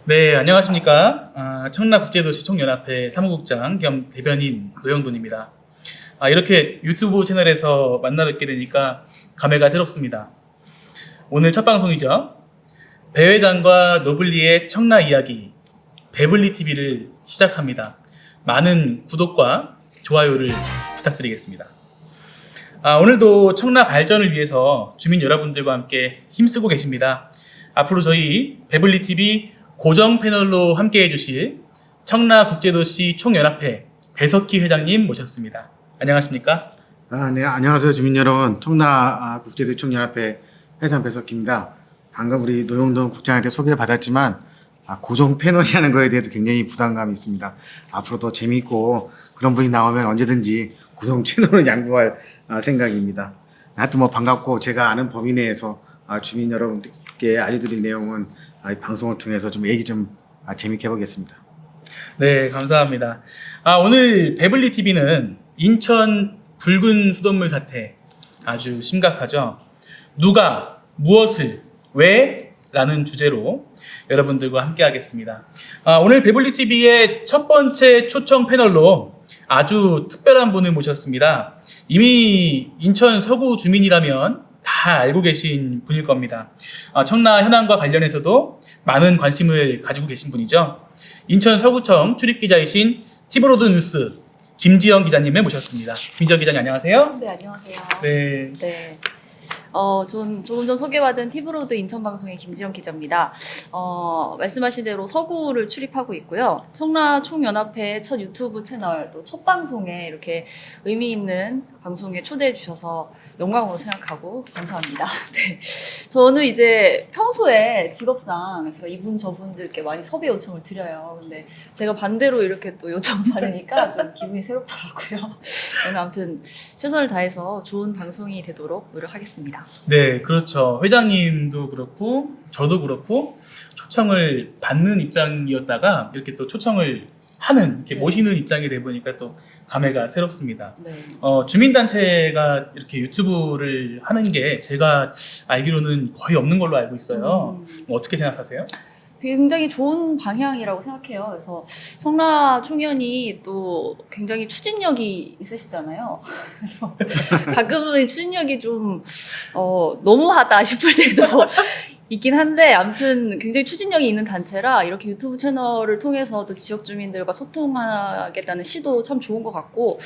네, 안녕하십니까. 청라국제도시 총연합회 사무국장 겸 대변인 노영돈입니다. 이렇게 유튜브 채널에서 만나 뵙게 되니까 감회가 새롭습니다. 오늘 첫 방송이죠. 배 회장과 노블리의 청라 이야기, 배블리 TV를 시작합니다. 많은 구독과 좋아요를 부탁드리겠습니다. 오늘도 청라 발전을 위해서 주민 여러분들과 함께 힘쓰고 계십니다. 앞으로 저희 배블리 TV 고정 패널로 함께 해주실 청라국제도시 총연합회 배석희 회장님 모셨습니다. 안녕하십니까? 네, 안녕하세요, 주민 여러분. 청라국제도시 총연합회 회장 배석희입니다. 방금 우리 노영돈 국장한테 소개를 받았지만 고정 패널이라는 거에 대해서 굉장히 부담감이 있습니다. 앞으로 더 재미있고 그런 분이 나오면 언제든지 고정 채널을 양보할 생각입니다. 하여튼 뭐 반갑고 제가 아는 범위 내에서 주민 여러분께 알려드릴 내용은 이 방송을 통해서 좀 얘기 좀 재미있게 해보겠습니다. 네, 감사합니다. 오늘 배블리 TV는 인천 붉은 수돗물 사태 아주 심각하죠. 누가 무엇을 왜? 라는 주제로 여러분들과 함께 하겠습니다. 오늘 배블리 TV의 첫 번째 초청 패널로 아주 특별한 분을 모셨습니다. 이미 인천 서구 주민이라면 다 알고 계신 분일 겁니다. 청라 현안과 관련해서도 많은 관심을 가지고 계신 분이죠. 인천 서구청 출입기자이신 티브로드 뉴스 김지영 기자님을 모셨습니다. 김지영 기자님 안녕하세요. 네, 안녕하세요. 네. 네. 전 조금 전 소개받은 티브로드 인천방송의 김지영 기자입니다. 말씀하신 대로 서구를 출입하고 있고요. 청라 총연합회 첫 유튜브 채널 또 첫 방송에 이렇게 의미 있는 방송에 초대해 주셔서 영광으로 생각하고 감사합니다. 네. 저는 이제 평소에 직업상 제가 이분 저분들께 많이 섭외 요청을 드려요. 근데 제가 반대로 이렇게 또 요청을 받으니까 좀 기분이 새롭더라고요. 오늘 아무튼 최선을 다해서 좋은 방송이 되도록 노력하겠습니다. 네, 그렇죠. 회장님도 그렇고 저도 그렇고 초청을 받는 입장이었다가 이렇게 또 초청을 하는 이렇게 네. 모시는 입장이 돼 보니까 또 감회가 새롭습니다. 네. 주민단체가 이렇게 유튜브를 하는 게 제가 알기로는 거의 없는 걸로 알고 있어요. 어떻게 생각하세요? 굉장히 좋은 방향이라고 생각해요. 그래서 청라 총연이 또 굉장히 추진력이 있으시잖아요. 가끔은 추진력이 좀 너무하다 싶을 때도 있긴 한데 아무튼 굉장히 추진력이 있는 단체라 이렇게 유튜브 채널을 통해서 또 지역 주민들과 소통하겠다는 시도 참 좋은 것 같고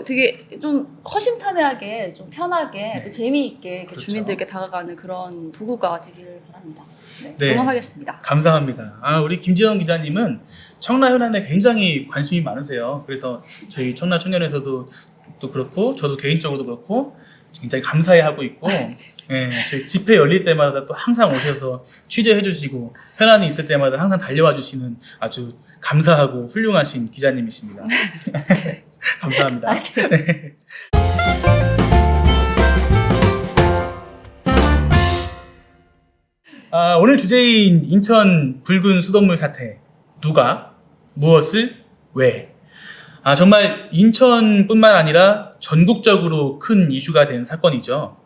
되게 좀 허심탄회하게 좀 편하게 또 재미있게 이렇게 그렇죠. 주민들께 다가가는 그런 도구가 되기를 바랍니다. 네, 네. 응원하겠습니다. 감사합니다. 우리 김지영 기자님은 청라 현안에 굉장히 관심이 많으세요. 그래서 저희 청라 청년에서도 또 그렇고 저도 개인적으로도 그렇고 굉장히 감사해하고 있고 예, 저희 집회 열릴 때마다 또 항상 오셔서 취재해 주시고 현안이 있을 때마다 항상 달려와 주시는 아주 감사하고 훌륭하신 기자님이십니다. 감사합니다. 네. 오늘 주제인 인천 붉은 수돗물 사태 누가 무엇을 왜? 정말 인천뿐만 아니라 전국적으로 큰 이슈가 된 사건이죠.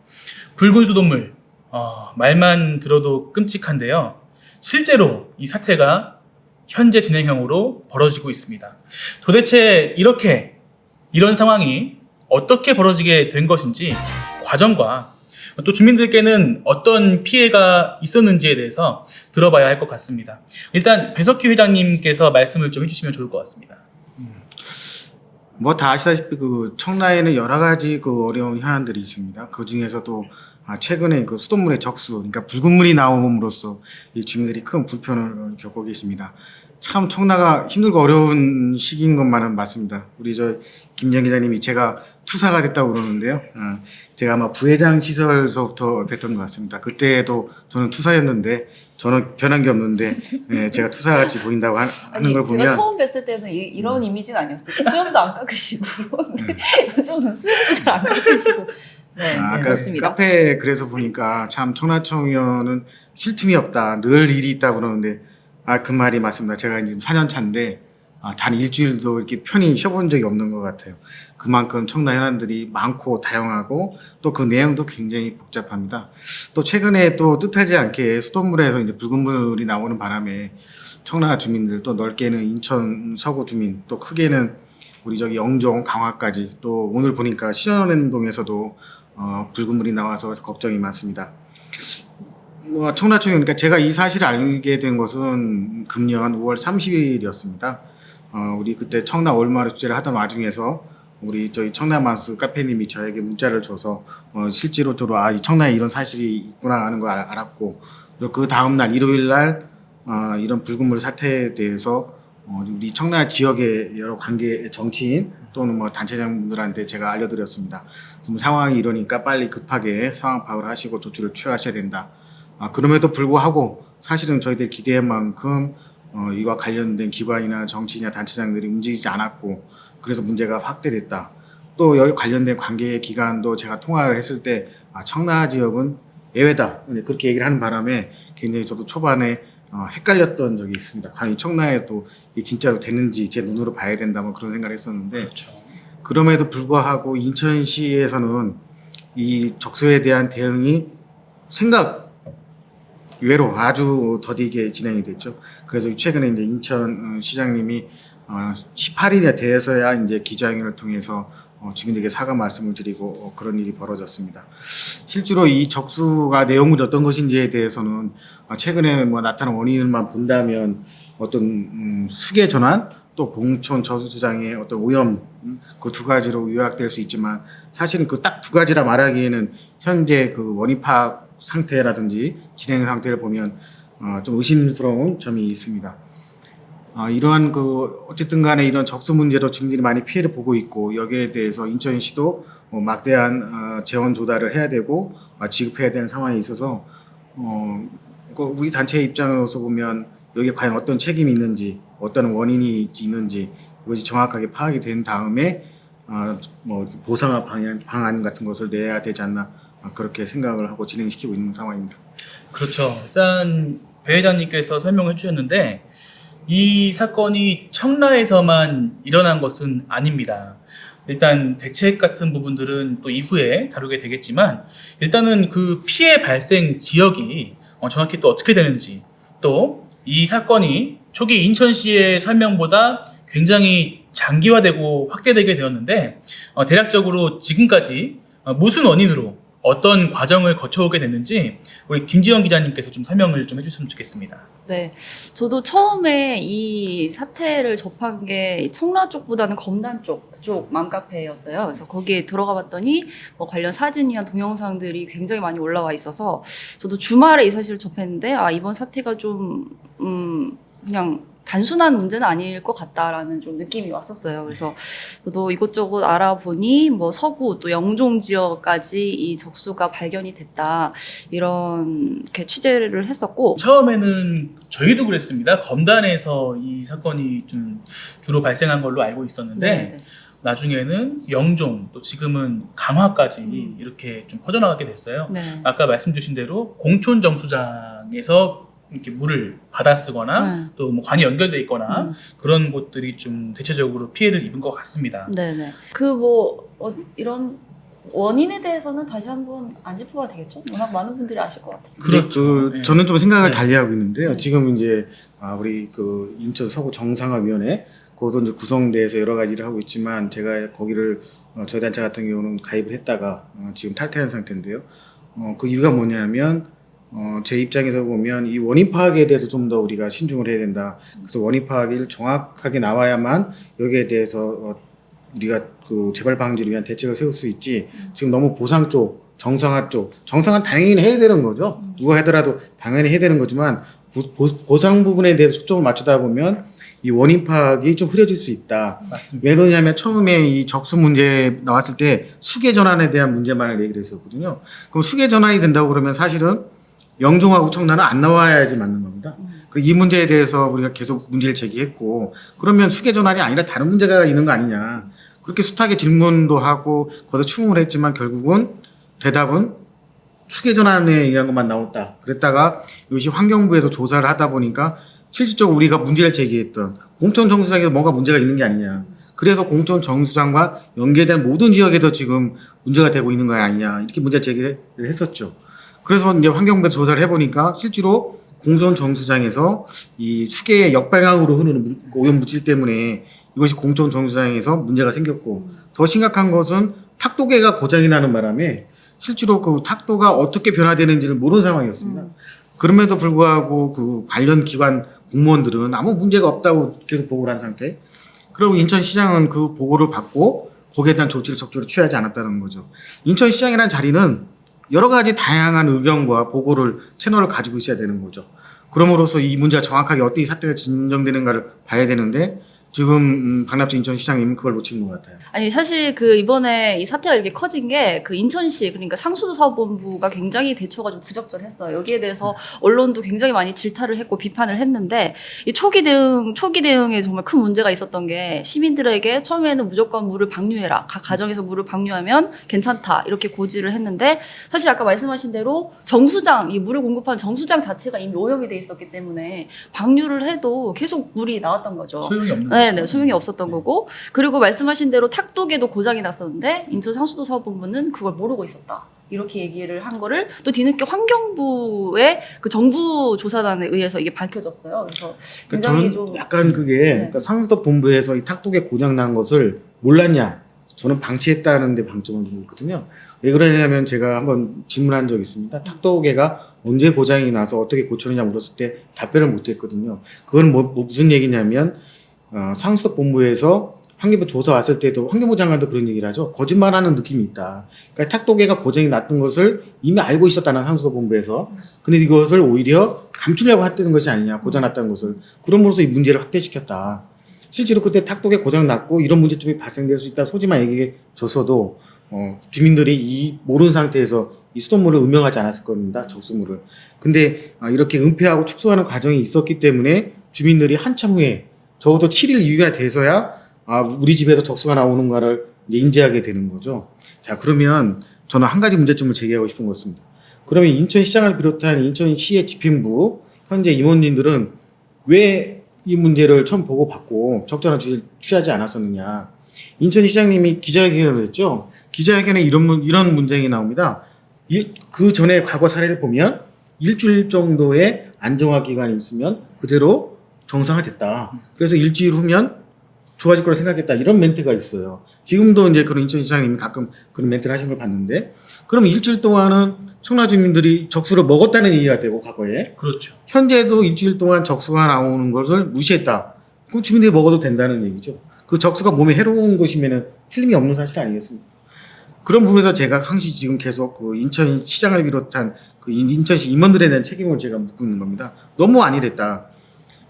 붉은 수돗물, 말만 들어도 끔찍한데요. 실제로 이 사태가 현재 진행형으로 벌어지고 있습니다. 도대체 이런 상황이 어떻게 벌어지게 된 것인지 과정과 또 주민들께는 어떤 피해가 있었는지에 대해서 들어봐야 할 것 같습니다. 일단 배석희 회장님께서 말씀을 좀 해주시면 좋을 것 같습니다. 뭐 다 아시다시피 그 청라에는 여러 가지 그 어려운 현안들이 있습니다. 그 중에서도 최근에 그 수돗물의 적수, 그러니까 붉은 물이 나옴으로써 이 주민들이 큰 불편을 겪고 계십니다. 참 청라가 힘들고 어려운 시기인 것만은 맞습니다. 우리 김영 기자님이 제가 투사가 됐다고 그러는데요. 제가 아마 부회장 시절서부터 뵀던 것 같습니다. 그때도 저는 투사였는데 저는 변한 게 없는데 제가 투사같이 보인다고 하는 걸 보면 제가 처음 뵀을 때는 이런 이미지는 아니었어요. 수염도 안 깎으시고 근데 요즘은 수염도 잘 안 깎으시고 네, 아까 그렇습니다. 카페 그래서 보니까 참 청라청년은 쉴 틈이 없다. 늘 일이 있다 그러는데 그 말이 맞습니다. 제가 이제 4년 차인데 단 일주일도 이렇게 편히 쉬어본 적이 없는 것 같아요. 그만큼 청라 현안들이 많고 다양하고 또 그 내용도 굉장히 복잡합니다. 또 최근에 또 뜻하지 않게 수돗물에서 이제 붉은 물이 나오는 바람에 청라 주민들, 또 넓게는 인천 서구 주민, 또 크게는 우리 저기 영종, 강화까지, 또 오늘 보니까 신현동에서도 붉은 물이 나와서 걱정이 많습니다. 뭐 청라청이, 그러니까 제가 이 사실을 알게 된 것은 금년 5월 30일이었습니다. 우리 그때 청라 올마을 축제를 하던 와중에서 우리 저희 청라맘스 카페님이 저에게 문자를 줘서 실제로 이 청라에 이런 사실이 있구나 하는 걸 알았고, 그 다음 날 일요일 날 이런 붉은 물 사태에 대해서 우리 청라 지역의 여러 관계 정치인 또는 뭐 단체장분들한테 제가 알려드렸습니다. 좀 상황이 이러니까 빨리 급하게 상황 파악을 하시고 조치를 취하셔야 된다. 그럼에도 불구하고 사실은 저희들 기대한 만큼 이와 관련된 기관이나 정치인이나 단체장들이 움직이지 않았고, 그래서 문제가 확대됐다. 또 여기 관련된 관계 기관도 제가 통화를 했을 때 청라 지역은 예외다, 그렇게 얘기를 하는 바람에 굉장히 저도 초반에 헷갈렸던 적이 있습니다. 과연 청라에 또 진짜로 되는지 제 눈으로 봐야 된다, 뭐 그런 생각을 했었는데, 그렇죠. 그럼에도 불구하고 인천시에서는 이 적소에 대한 대응이 생각 외로 아주 더디게 진행이 됐죠. 그래서 최근에 이제 인천 시장님이 18일에 대해서야 이제 기자회견을 통해서 주민들에게 사과 말씀을 드리고 그런 일이 벌어졌습니다. 실제로 이 적수가 내용물이 어떤 것인지에 대해서는 최근에 뭐 나타난 원인만 본다면 어떤 수계 전환 또 공촌 저수장의 어떤 오염, 그 두 가지로 요약될 수 있지만, 사실은 그 딱 두 가지라 말하기에는 현재 그 원인 파악 상태라든지 진행 상태를 보면 좀 의심스러운 점이 있습니다. 이러한 어쨌든 간에 이런 적수 문제로 주민들이 많이 피해를 보고 있고, 여기에 대해서 인천시도 막대한 재원 조달을 해야 되고 지급해야 되는 상황이 있어서 우리 단체 입장으로서 보면 여기에 과연 어떤 책임이 있는지, 어떤 원인이 있는지 이것이 정확하게 파악이 된 다음에 뭐 보상화 방안 같은 것을 내야 되지 않나, 그렇게 생각을 하고 진행시키고 있는 상황입니다. 그렇죠. 일단 배 회장님께서 설명해 주셨는데, 이 사건이 청라에서만 일어난 것은 아닙니다. 일단 대책 같은 부분들은 또 이후에 다루게 되겠지만, 일단은 그 피해 발생 지역이 정확히 또 어떻게 되는지, 또 이 사건이 초기 인천시의 설명보다 굉장히 장기화되고 확대되게 되었는데, 대략적으로 지금까지 무슨 원인으로 어떤 과정을 거쳐오게 됐는지 우리 김지영 기자님께서 좀 설명을 좀 해주셨으면 좋겠습니다. 네, 저도 처음에 이 사태를 접한 게 청라 쪽보다는 검단 그쪽 맘카페였어요. 그래서 거기에 들어가 봤더니 뭐 관련 사진이나 동영상들이 굉장히 많이 올라와 있어서 저도 주말에 이 사실을 접했는데, 이번 사태가 좀 그냥 단순한 문제는 아닐 것 같다라는 좀 느낌이 왔었어요. 그래서 저도 이것저것 알아보니 뭐 서구 또 영종 지역까지 이 적수가 발견이 됐다, 이렇게 취재를 했었고, 처음에는 저희도 그랬습니다. 검단에서 이 사건이 좀 주로 발생한 걸로 알고 있었는데, 네. 나중에는 영종, 또 지금은 강화까지 이렇게 좀 퍼져나가게 됐어요. 네. 아까 말씀 주신 대로 공촌 정수장에서 이렇게 물을 받아 쓰거나 또 뭐 관이 연결돼 있거나 그런 곳들이 좀 대체적으로 피해를 입은 것 같습니다. 네네. 이런 원인에 대해서는 다시 한번 안 짚어봐도 되겠죠? 워낙 많은 분들이 아실 것 같아서. 그렇죠. 네. 저는 좀 생각을 네. 달리하고 있는데요. 네. 지금 이제 우리 인천 서구 정상화위원회 그것도 이제 구성돼서 여러 가지 일을 하고 있지만, 제가 거기를 저희 단체 같은 경우는 가입을 했다가 지금 탈퇴한 상태인데요. 그 이유가 뭐냐면 제 입장에서 보면 이 원인 파악에 대해서 좀 더 우리가 신중을 해야 된다. 그래서 원인 파악이 정확하게 나와야만 여기에 대해서 우리가 그 재발 방지를 위한 대책을 세울 수 있지. 지금 너무 보상 쪽, 정상화 쪽, 정상화 당연히 해야 되는 거죠. 누가 하더라도 당연히 해야 되는 거지만 보상 부분에 대해서 초점을 맞추다 보면 이 원인 파악이 좀 흐려질 수 있다. 맞습니다. 왜 그러냐면 처음에 이 적수 문제 나왔을 때 수계 전환에 대한 문제만을 얘기를 했었거든요. 그럼 수계 전환이 된다고 그러면 사실은 영종하고 청라는 안 나와야지 맞는 겁니다. 그리고 이 문제에 대해서 우리가 계속 문제를 제기했고, 그러면 수계 전환이 아니라 다른 문제가 있는 거 아니냐. 그렇게 숱하게 질문도 하고 거기서 추궁을 했지만 결국은 대답은 수계 전환에 의한 것만 나왔다. 그랬다가 이것이 환경부에서 조사를 하다 보니까 실질적으로 우리가 문제를 제기했던 공촌 정수장에도 뭔가 문제가 있는 게 아니냐. 그래서 공촌 정수장과 연계된 모든 지역에도 지금 문제가 되고 있는 거 아니냐. 이렇게 문제 제기를 했었죠. 그래서 이제 환경부에서 조사를 해보니까 실제로 공전 정수장에서 이 수계의 역방향으로 흐르는 오염 물질 때문에 이것이 공전 정수장에서 문제가 생겼고 더 심각한 것은 탁도계가 고장이 나는 바람에 실제로 그 탁도가 어떻게 변화되는지를 모르는 상황이었습니다. 그럼에도 불구하고 그 관련 기관 공무원들은 아무 문제가 없다고 계속 보고를 한 상태. 그리고 인천시장은 그 보고를 받고 거기에 대한 조치를 적극적으로 취하지 않았다는 거죠. 인천시장이라는 자리는 여러 가지 다양한 의견과 보고를 채널을 가지고 있어야 되는 거죠. 그럼으로써 이 문제가 정확하게 어떻게 사태가 진정되는가를 봐야 되는데 지금 박납진 인천시장님은 그걸 놓친 것 같아요. 아니 사실 그 이번에 이 사태가 이렇게 커진 게 그 인천시 그러니까 상수도사업본부가 굉장히 대처가 좀 부적절했어요. 여기에 대해서 언론도 굉장히 많이 질타를 했고 비판을 했는데 이 초기 대응에 정말 큰 문제가 있었던 게 시민들에게 처음에는 무조건 물을 방류해라. 각 가정에서 물을 방류하면 괜찮다. 이렇게 고지를 했는데 사실 아까 말씀하신 대로 정수장 이 물을 공급하는 정수장 자체가 이미 오염이 돼 있었기 때문에 방류를 해도 계속 물이 나왔던 거죠. 소용이 없는 거죠. 네, 소용이 없었던 거고 그리고 말씀하신 대로 탁도계도 고장이 났었는데 인천 상수도사업본부는 그걸 모르고 있었다. 이렇게 얘기를 한 거를 또 뒤늦게 환경부의 그 정부 조사단에 의해서 이게 밝혀졌어요. 그래서 굉장히 저는 좀 약간 그게 그러니까 상수도 본부에서 이 탁도계 고장 난 것을 몰랐냐? 저는 방치했다는 데 방점을 두고 있거든요. 왜 그러냐면 제가 한번 질문한 적이 있습니다. 탁도계가 언제 고장이 나서 어떻게 고쳤느냐 물었을 때 답변을 못 했거든요. 그건 무슨 얘기냐면 상수도 본부에서 환경부 조사 왔을 때도 환경부 장관도 그런 얘기를 하죠. 거짓말하는 느낌이 있다. 그러니까 탁도계가 고장이 났던 것을 이미 알고 있었다는 상수도 본부에서. 근데 이것을 오히려 감추려고 했던 것이 아니냐. 고장 났다는 것을. 그럼으로써 이 문제를 확대시켰다. 실제로 그때 탁도계 고장 났고 이런 문제점이 발생될 수 있다 소지만 얘기해 줬어도 주민들이 이 모르는 상태에서 이 수돗물을 음용하지 않았을 겁니다. 적수물을. 근데 이렇게 은폐하고 축소하는 과정이 있었기 때문에 주민들이 한참 후에 적어도 7일 이후가 돼서야 우리 집에서 적수가 나오는가를 인지하게 되는 거죠. 자, 그러면 저는 한 가지 문제점을 제기하고 싶은 것입니다. 그러면 인천시장을 비롯한 인천시의 집행부 현재 임원진들은 왜 이 문제를 처음 보고받고 적절한 조치를 취하지 않았었느냐. 인천시장님이 기자회견을 했죠. 기자회견에 이런 문장이 나옵니다. 그 전에 과거 사례를 보면 일주일 정도의 안정화 기간이 있으면 그대로 정상화됐다. 그래서 일주일 후면 좋아질 거라 생각했다. 이런 멘트가 있어요. 지금도 이제 그런 인천시장님이 가끔 그런 멘트를 하신 걸 봤는데, 그럼 일주일 동안은 청라 주민들이 적수를 먹었다는 얘기가 되고, 과거에. 그렇죠. 현재도 일주일 동안 적수가 나오는 것을 무시했다. 그럼 주민들이 먹어도 된다는 얘기죠. 그 적수가 몸에 해로운 것이면 틀림이 없는 사실 아니겠습니까? 그런 부분에서 제가 항시 지금 계속 그 인천시장을 비롯한 그 인천시 임원들에 대한 책임을 제가 묻고 있는 겁니다. 너무 안일했다.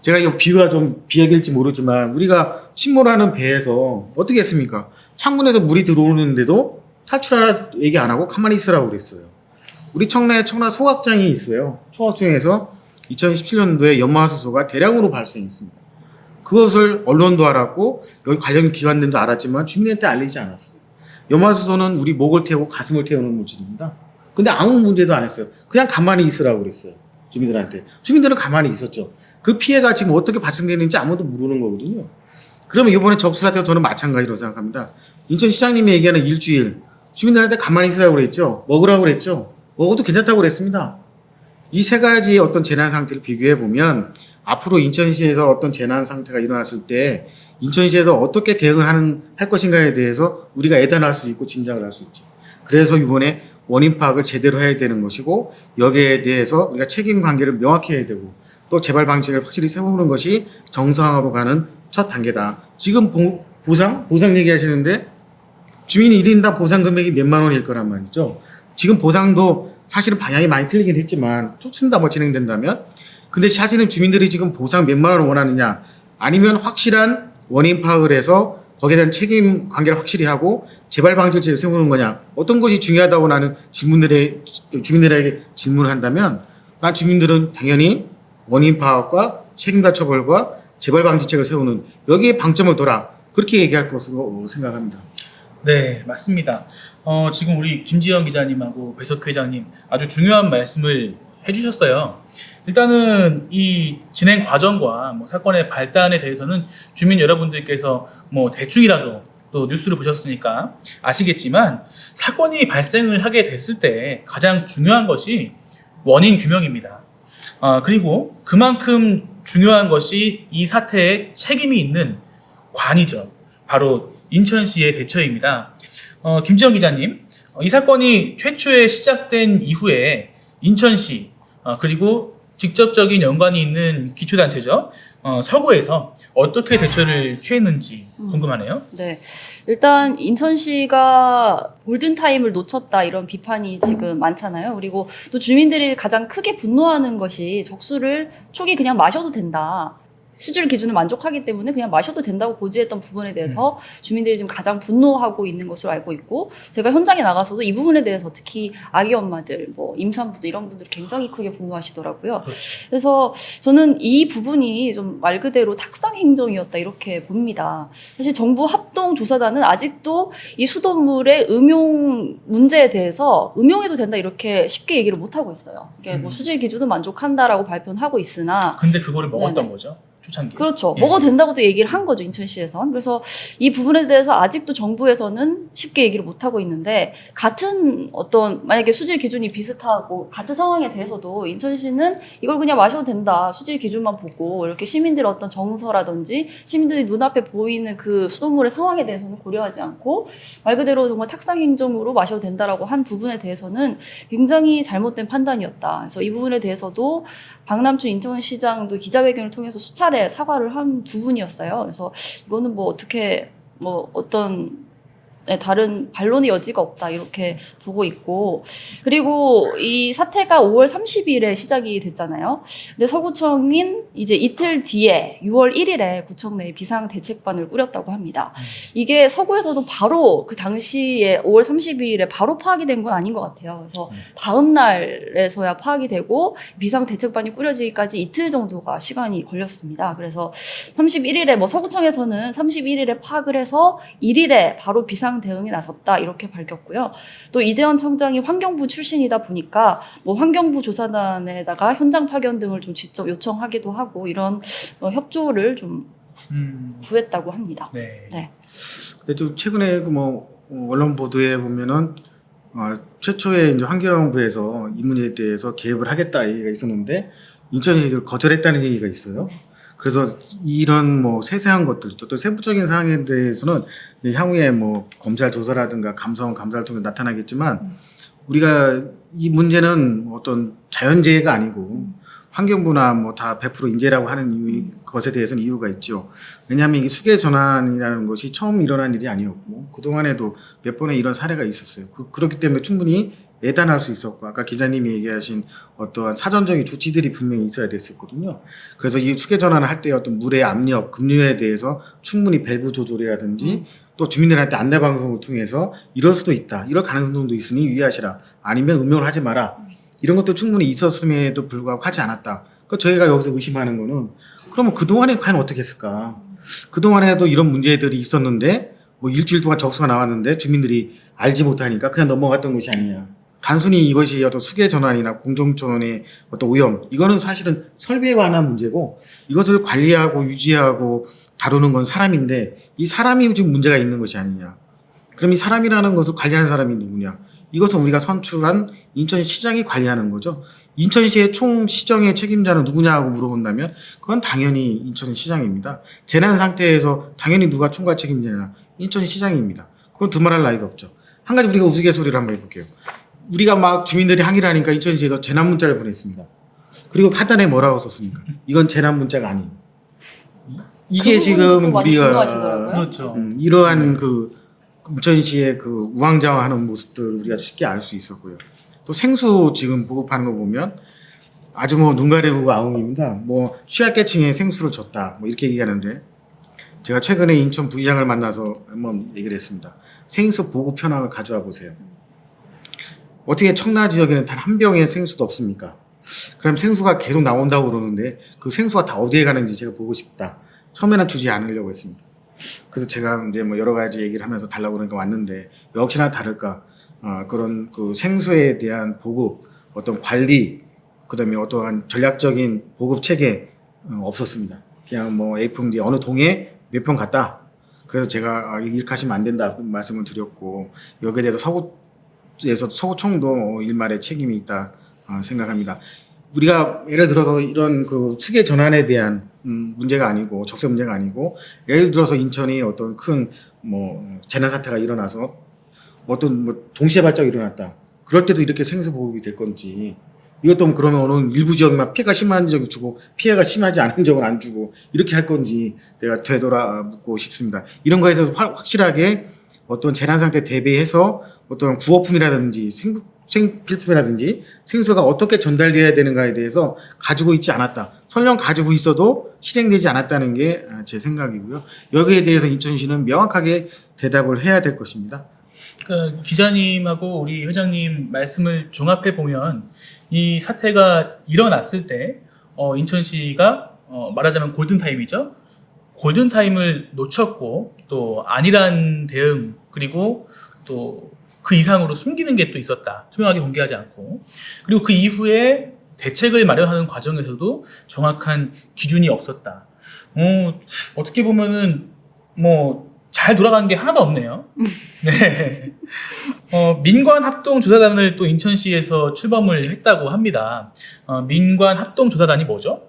제가 이거 비유가 좀 비약일지 모르지만 우리가 침몰하는 배에서 어떻게 했습니까? 창문에서 물이 들어오는데도 탈출하라 얘기 안 하고 가만히 있으라고 그랬어요. 우리 청라에 청라 소각장이 있어요. 소각장에서 2017년도에 연마수소가 대량으로 발생했습니다. 그것을 언론도 알았고 여기 관련 기관들도 알았지만 주민한테 알리지 않았어요. 연마수소는 우리 목을 태우고 가슴을 태우는 물질입니다. 근데 아무 문제도 안 했어요. 그냥 가만히 있으라고 그랬어요. 주민들한테. 주민들은 가만히 있었죠. 그 피해가 지금 어떻게 발생되는지 아무도 모르는 거거든요. 그러면 이번에 적수 사태도 저는 마찬가지로 생각합니다. 인천시장님이 얘기하는 일주일, 주민들한테 가만히 있으라고 그랬죠. 먹으라고 그랬죠. 먹어도 괜찮다고 그랬습니다. 이 세 가지의 어떤 재난 상태를 비교해 보면 앞으로 인천시에서 어떤 재난 상태가 일어났을 때 인천시에서 어떻게 대응을 할 것인가에 대해서 우리가 예단할 수 있고 짐작을 할 수 있죠. 그래서 이번에 원인 파악을 제대로 해야 되는 것이고 여기에 대해서 우리가 책임 관계를 명확히 해야 되고 또 재발 방식을 확실히 세우는 것이 정상화로 가는 첫 단계다. 지금 보상 얘기하시는데 주민이 1인당 보상 금액이 몇만 원일 거란 말이죠. 지금 보상도 사실은 방향이 많이 틀리긴 했지만 좋습니다. 뭐 진행된다면. 근데 사실은 주민들이 지금 보상 몇만 원을 원하느냐 아니면 확실한 원인 파악을 해서 거기에 대한 책임 관계를 확실히 하고 재발 방지를 세우는 거냐 어떤 것이 중요하다고 나는 주민들에게 질문을 한다면 난 주민들은 당연히 원인 파악과 책임자 처벌과 재발 방지책을 세우는 여기에 방점을 둬라 그렇게 얘기할 것으로 생각합니다. 네, 맞습니다. 지금 우리 김지영 기자님하고 배석 회장님 아주 중요한 말씀을 해주셨어요. 일단은 이 진행 과정과 뭐 사건의 발단에 대해서는 주민 여러분들께서 뭐 대충이라도 또 뉴스를 보셨으니까 아시겠지만 사건이 발생을 하게 됐을 때 가장 중요한 것이 원인 규명입니다. 그리고 그만큼 중요한 것이 이 사태에 책임이 있는 관이죠. 바로 인천시의 대처입니다. 김지영 기자님, 이 사건이 최초에 시작된 이후에 인천시 그리고 직접적인 연관이 있는 기초단체죠. 서구에서 어떻게 대처를 취했는지 궁금하네요. 네. 일단 인천시가 골든타임을 놓쳤다 이런 비판이 지금 많잖아요. 그리고 또 주민들이 가장 크게 분노하는 것이 적수를 초기 그냥 마셔도 된다. 수질 기준을 만족하기 때문에 그냥 마셔도 된다고 고지했던 부분에 대해서 주민들이 지금 가장 분노하고 있는 것으로 알고 있고, 제가 현장에 나가서도 이 부분에 대해서 특히 아기 엄마들, 뭐 임산부들 이런 분들이 굉장히 크게 분노하시더라고요. 그렇죠. 그래서 저는 이 부분이 좀 말 그대로 탁상 행정이었다 이렇게 봅니다. 사실 정부 합동조사단은 아직도 이 수돗물의 음용 문제에 대해서 음용해도 된다 이렇게 쉽게 얘기를 못 하고 있어요. 이게 뭐 수질 기준은 만족한다라고 발표는 하고 있으나, 근데 그거를 먹었던 네네. 거죠. 초창기. 그렇죠. 예. 먹어도 된다고도 얘기를 한 거죠, 인천시에서. 그래서 이 부분에 대해서 아직도 정부에서는 쉽게 얘기를 못 하고 있는데, 같은 어떤 만약에 수질 기준이 비슷하고 같은 상황에 대해서도 인천시는 이걸 그냥 마셔도 된다, 수질 기준만 보고 이렇게 시민들의 어떤 정서라든지 시민들이 눈앞에 보이는 그 수돗물의 상황에 대해서는 고려하지 않고 말 그대로 정말 탁상 행정으로 마셔도 된다라고 한 부분에 대해서는 굉장히 잘못된 판단이었다. 그래서 이 부분에 대해서도 박남춘 인천시장도 기자회견을 통해서 수차례 사과를 한 부분이었어요. 그래서 이거는 뭐 어떻게 뭐 어떤 다른 반론의 여지가 없다 이렇게 보고 있고, 그리고 이 사태가 5월 30일에 시작이 됐잖아요. 근데 서구청인 이제 이틀 뒤에 6월 1일에 구청 내에 비상대책반을 꾸렸다고 합니다. 이게 서구에서도 바로 그 당시에 5월 30일에 바로 파악이 된 건 아닌 것 같아요. 그래서 다음 날에서야 파악이 되고 비상대책반이 꾸려지기까지 이틀 정도가 시간이 걸렸습니다. 그래서 31일에 뭐 서구청에서는 31일에 파악을 해서 1일에 바로 비상 대응에 나섰다 이렇게 밝혔고요. 또 이재원 청장이 환경부 출신이다 보니까 뭐 환경부 조사단에다가 현장 파견 등을 좀 직접 요청하기도 하고 이런 협조를 좀 구했다고 합니다. 네. 네. 근데 좀 최근에 그 뭐 언론 보도에 보면은 최초에 이제 환경부에서 이 문제에 대해서 개입을 하겠다 얘기가 있었는데 인천시 거절했다는 얘기가 있어요. 그래서 이런 뭐 세세한 것들, 또 세부적인 사항에 대해서는 향후에 뭐 검찰 조사라든가 감사원 감사를 통해 나타나겠지만, 우리가 이 문제는 어떤 자연재해가 아니고 환경부나 뭐 다 100% 인재라고 하는 것에 대해서는 이유가 있죠. 왜냐하면 이 수계 전환이라는 것이 처음 일어난 일이 아니었고 그동안에도 몇 번의 이런 사례가 있었어요. 그렇기 때문에 충분히 예단할 수 있었고, 아까 기자님이 얘기하신 어떠한 사전적인 조치들이 분명히 있어야 됐었거든요. 그래서 이 수계 전환을 할 때 어떤 물의 압력, 급류에 대해서 충분히 밸브 조절이라든지 또 주민들한테 안내 방송을 통해서 이럴 수도 있다, 이럴 가능성도 있으니 유의하시라, 아니면 음용을 하지 마라, 이런 것도 충분히 있었음에도 불구하고 하지 않았다. 그러니까 저희가 여기서 의심하는 거는, 그러면 그동안에 과연 어떻게 했을까? 그동안에도 이런 문제들이 있었는데 뭐 일주일 동안 적수가 나왔는데 주민들이 알지 못하니까 그냥 넘어갔던 것이 아니냐. 단순히 이것이 어떤 수계 전환이나 공정전의 어떤 오염, 이거는 사실은 설비에 관한 문제고, 이것을 관리하고 유지하고 다루는 건 사람인데 이 사람이 지금 문제가 있는 것이 아니냐. 그럼 이 사람이라는 것을 관리하는 사람이 누구냐? 이것은 우리가 선출한 인천시장이 관리하는 거죠. 인천시의 총 시정의 책임자는 누구냐고 물어본다면 그건 당연히 인천시장입니다. 재난 상태에서 당연히 누가 총괄 책임자냐? 인천시장입니다. 그건 두말할 나위가 없죠. 한 가지 우리가 우스갯소리를 한번 해볼게요. 우리가 막 주민들이 항의를 하니까 인천시에서 재난 문자를 보냈습니다. 그리고 하단에 뭐라고 썼습니까? 이건 재난 문자가 아니에요. 이게 그 지금 우리가 그렇죠. 이러한 그 인천시의 그 우왕좌왕하는 모습들 우리가 쉽게 알 수 있었고요. 또 생수 지금 보급하는 거 보면 아주 뭐 눈 가리고 아웅입니다. 뭐 취약계층에 생수를 줬다, 뭐 이렇게 얘기하는데, 제가 최근에 인천 부시장을 만나서 한번 얘기를 했습니다. 생수 보급 현황을 가져와 보세요. 어떻게 청라 지역에는 단 한 병의 생수도 없습니까? 그럼 생수가 계속 나온다고 그러는데 그 생수가 다 어디에 가는지 제가 보고 싶다. 처음에는 주지 않으려고 했습니다. 그래서 제가 이제 뭐 여러 가지 얘기를 하면서 달라고 그러니까 왔는데, 역시나 다를까 그런 그 생수에 대한 보급, 어떤 관리, 그다음에 어떠한 전략적인 보급 체계 없었습니다. 그냥 뭐 A품지 어느 동에 몇 병 갔다. 그래서 제가 이렇게 하시면 안 된다 말씀을 드렸고, 여기에 대해서 서구청도 일말의 책임이 있다 생각합니다. 우리가 예를 들어서 이런 그 수계 전환에 대한 문제가 아니고 적세 문제가 아니고 예를 들어서 인천이 어떤 큰 뭐 재난 사태가 일어나서 어떤 뭐 동시에 발작이 일어났다. 그럴 때도 이렇게 생수 보급이 될 건지 이것도 그러면 일부 지역만 피해가 심한 지역이 주고 피해가 심하지 않은 지역은 안 주고 이렇게 할 건지 내가 되돌아 묻고 싶습니다. 이런 거에서 확실하게 어떤 재난 상태 대비해서 어떤 구호품이라든지 생필품이라든지 생수가 어떻게 전달돼야 되는가에 대해서 가지고 있지 않았다. 설령 가지고 있어도 실행되지 않았다는 게 제 생각이고요. 여기에 대해서 인천시는 명확하게 대답을 해야 될 것입니다. 그 기자님하고 우리 회장님 말씀을 종합해 보면 이 사태가 일어났을 때 인천시가 말하자면 골든 타임이죠. 골든 타임을 놓쳤고 또 안일한 대응 그리고 또 그 이상으로 숨기는 게 또 있었다. 투명하게 공개하지 않고 그리고 그 이후에 대책을 마련하는 과정에서도 정확한 기준이 없었다. 어떻게 보면은 뭐 잘 돌아가는 게 하나도 없네요. 네. 민관합동조사단을 또 인천시에서 출범을 했다고 합니다. 민관합동조사단이 뭐죠?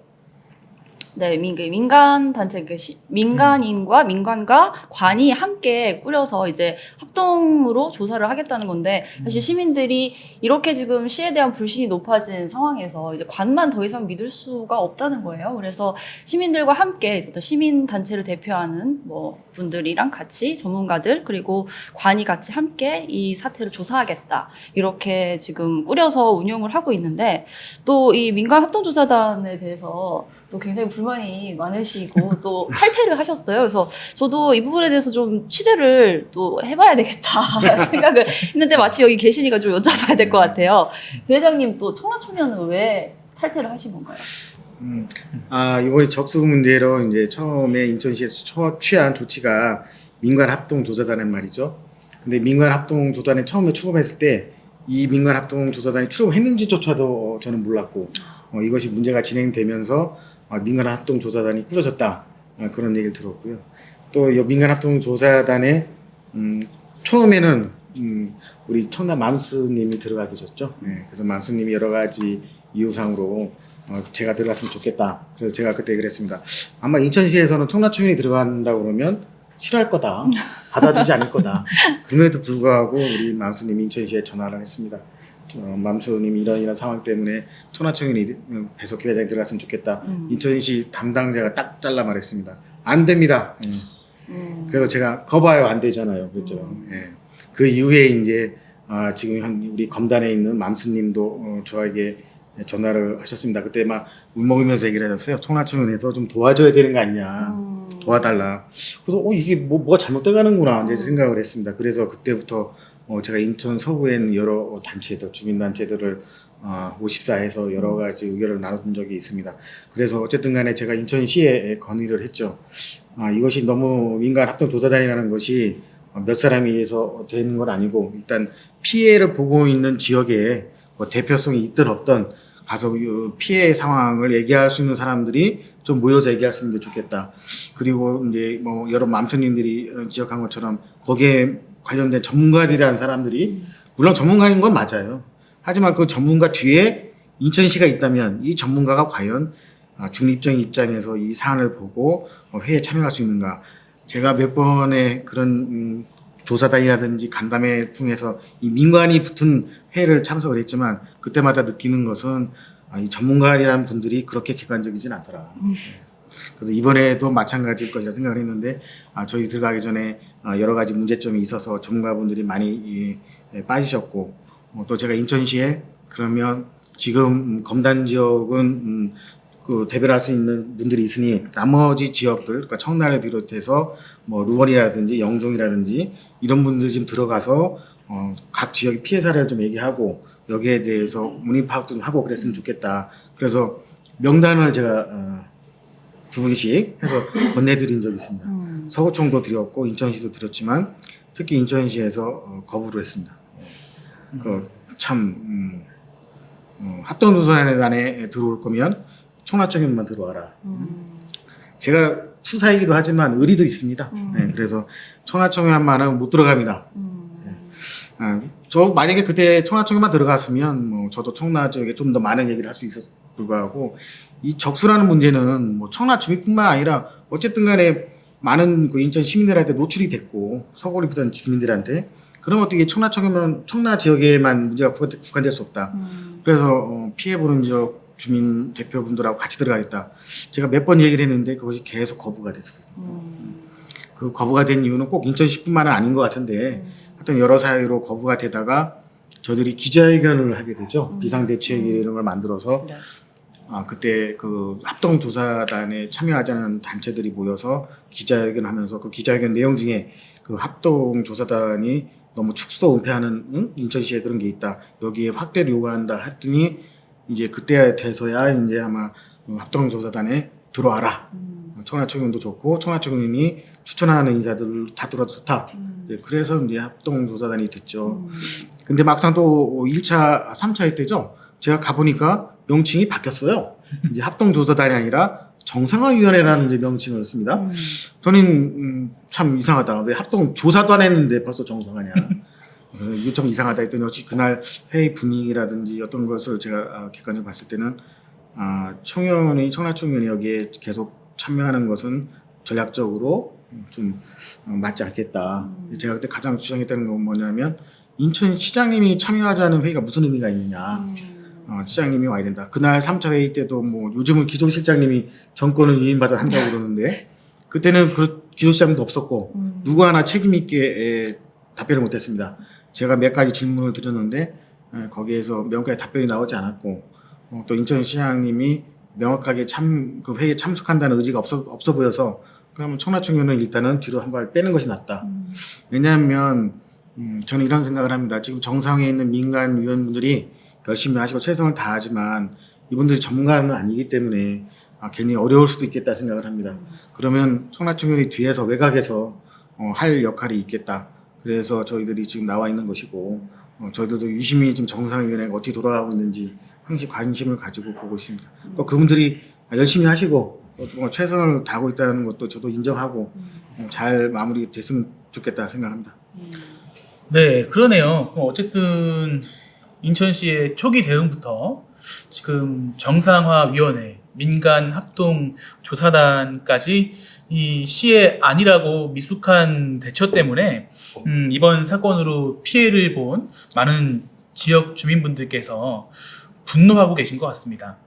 네, 민간 단체, 민간인과 민관과 관이 함께 꾸려서 이제 합동으로 조사를 하겠다는 건데, 사실 시민들이 이렇게 지금 시에 대한 불신이 높아진 상황에서 이제 관만 더 이상 믿을 수가 없다는 거예요. 그래서 시민들과 함께 어떤 시민 단체를 대표하는 뭐 분들이랑 같이 전문가들 그리고 관이 같이 함께 이 사태를 조사하겠다. 이렇게 지금 꾸려서 운영을 하고 있는데, 또 이 민간 합동조사단에 대해서 또 굉장히 불만이 많으시고 또 탈퇴를 하셨어요. 그래서 저도 이 부분에 대해서 좀 취재를 또 해봐야 되겠다 생각을 했는데 마치 여기 계시니까 좀 여쭤봐야 될 것 같아요. 회장님 또 청라초년은 왜 탈퇴를 하신 건가요? 이번에 적수 문제로 이제 처음에 인천시에서 취한 조치가 민관합동조사단은 말이죠. 근데 민관합동조사단에 처음에 출범했을 때 이 민관합동조사단이 출범했는지조차도 저는 몰랐고 이것이 문제가 진행되면서 민간합동조사단이 꾸려졌다 그런 얘기를 들었고요. 또 이 민간합동조사단에 처음에는 우리 청남 맘스님이 들어가 계셨죠. 네, 그래서 맘스님이 여러 가지 이유상으로 제가 들어갔으면 좋겠다. 그래서 제가 그때 그랬습니다. 아마 인천시에서는 청라초면이 들어간다고 그러면 싫어할 거다. 받아들이지 않을 거다. 그럼에도 불구하고 우리 맘스님이 인천시에 전화를 했습니다. 맘수님이 이런 상황 때문에 청라청년이 배석회 회장이 들어갔으면 좋겠다. 인천시 담당자가 딱 잘라 말했습니다. 안 됩니다. 그래서 제가 거봐요 안 되잖아요. 그렇죠. 예. 그 이후에 이제 지금 우리 검단에 있는 맘수님도 저에게 전화를 하셨습니다. 그때 막 물 먹으면서 얘기를 하셨어요. 청라청년에서 좀 도와줘야 되는 거 아니냐. 도와달라. 그래서 이게 뭐가 잘못돼가는구나 이제 생각을 했습니다. 그래서 그때부터 제가 인천 서구에 있는 여러 단체들, 주민단체들을 54에서 여러 가지 의견을 나눈 적이 있습니다. 그래서 어쨌든 간에 제가 인천시에 건의를 했죠. 이것이 너무 민간합동조사단이라는 것이 몇 사람에 의해서 되는 건 아니고 일단 피해를 보고 있는 지역에 뭐 대표성이 있든 없든 가서 피해 상황을 얘기할 수 있는 사람들이 좀 모여서 얘기할 수 있는 게 좋겠다. 그리고 이제 뭐 여러 맘수님들이 지적한 것처럼 거기에 관련된 전문가들이라는 사람들이 물론 전문가인 건 맞아요. 하지만 그 전문가 뒤에 인천시가 있다면 이 전문가가 과연 중립적인 입장에서 이 사안을 보고 회의에 참여할 수 있는가. 제가 몇 번의 그런 조사단이라든지 간담회 통해서 이 민관이 붙은 회의를 참석을 했지만 그때마다 느끼는 것은 이 전문가라는 분들이 그렇게 객관적이진 않더라. 그래서 이번에도 마찬가지일 것이라 생각을 했는데 저희 들어가기 전에 여러 가지 문제점이 있어서 전문가분들이 많이 빠지셨고 또 제가 인천시에 그러면 지금 검단 지역은 그 대별할 수 있는 분들이 있으니 나머지 지역들 그러니까 청라를 비롯해서 뭐 루원이라든지 영종이라든지 이런 분들이 좀 들어가서 각 지역의 피해 사례를 좀 얘기하고 여기에 대해서 문의 파악도 좀 하고 그랬으면 좋겠다. 그래서 명단을 제가 2분씩 해서 건네드린 적이 있습니다. 서구청도 드렸고 인천시도 드렸지만 특히 인천시에서 거부를 했습니다. 합동조사단에 들어올 거면 청라청년만 들어와라. 제가 수사이기도 하지만 의리도 있습니다. 네, 그래서 청라청년만은 못 들어갑니다. 저 만약에 그때 청라청년만 들어갔으면 뭐 저도 청라 지역에 좀 더 많은 얘기를 할 수 불구하고 이 적수라는 문제는 뭐 청라 주민뿐만 아니라 어쨌든 간에 많은 그 인천 시민들한테 노출이 됐고 서구를 비롯한 주민들한테 그럼 어떻게 청라 지역에만 문제가 국한될 수 없다. 그래서 피해보는 지역 주민 대표분들하고 같이 들어가겠다. 제가 몇 번 얘기를 했는데 그것이 계속 거부가 됐어요. 그 거부가 된 이유는 꼭 인천시뿐만은 아닌 것 같은데 하여튼 여러 사유로 거부가 되다가 저들이 기자회견을 하게 되죠. 비상대책위 이런 걸 만들어서 네. 그때 그 합동조사단에 참여하자는 단체들이 모여서 기자회견하면서 그 기자회견 내용 중에 그 합동조사단이 너무 축소 은폐하는 인천시에 그런 게 있다. 여기에 확대를 요구한다 했더니 이제 그때 돼서야 이제 아마 합동조사단에 들어와라. 청라청년도 좋고 청라청년이 추천하는 인사들 다 들어도 좋다. 그래서 이제 합동조사단이 됐죠. 근데 막상 또 1차, 3차 때죠. 제가 가보니까 명칭이 바뀌었어요. 이제 합동조사단이 아니라 정상화위원회라는 이제 명칭을 씁니다. 저는 참 이상하다. 왜 합동조사도 안 했는데 벌써 정상화냐. 이게 좀 이상하다 했더니 역시 그날 회의 분위기라든지 어떤 것을 제가 객관적으로 봤을 때는 청라청년이 여기에 계속 참여하는 것은 전략적으로 좀 맞지 않겠다. 제가 그때 가장 주장했다는 건 뭐냐면 인천시장님이 참여하자는 회의가 무슨 의미가 있느냐. 시장님이 와야 된다. 그날 3차 회의 때도 뭐 요즘은 기존실장님이 정권을 위임받아 한다고 그러는데 그때는 그 기존실장도 없었고 누구 하나 책임 있게 답변을 못했습니다. 제가 몇 가지 질문을 드렸는데 거기에서 명확하게 답변이 나오지 않았고 또 인천시장님이 명확하게 그 회의에 참석한다는 의지가 없어 보여서 그러면 청라청년은 일단은 뒤로 한 발 빼는 것이 낫다. 왜냐하면 저는 이런 생각을 합니다. 지금 정상에 있는 민간 위원분들이 열심히 하시고 최선을 다하지만 이분들이 전문가는 아니기 때문에 괜히 어려울 수도 있겠다 생각을 합니다. 그러면 청라청년이 뒤에서 외곽에서 할 역할이 있겠다. 그래서 저희들이 지금 나와 있는 것이고 저희들도 유심히 지금 정상위원회가 어떻게 돌아가고 있는지 항상 관심을 가지고 보고 있습니다. 또 그분들이 열심히 하시고 정말 최선을 다하고 있다는 것도 저도 인정하고 잘 마무리됐으면 좋겠다 생각합니다. 네, 그러네요. 어쨌든 인천시의 초기 대응부터 지금 정상화위원회, 민간 합동 조사단까지 이 시의 아니라고 미숙한 대처 때문에 이번 사건으로 피해를 본 많은 지역 주민분들께서 분노하고 계신 것 같습니다.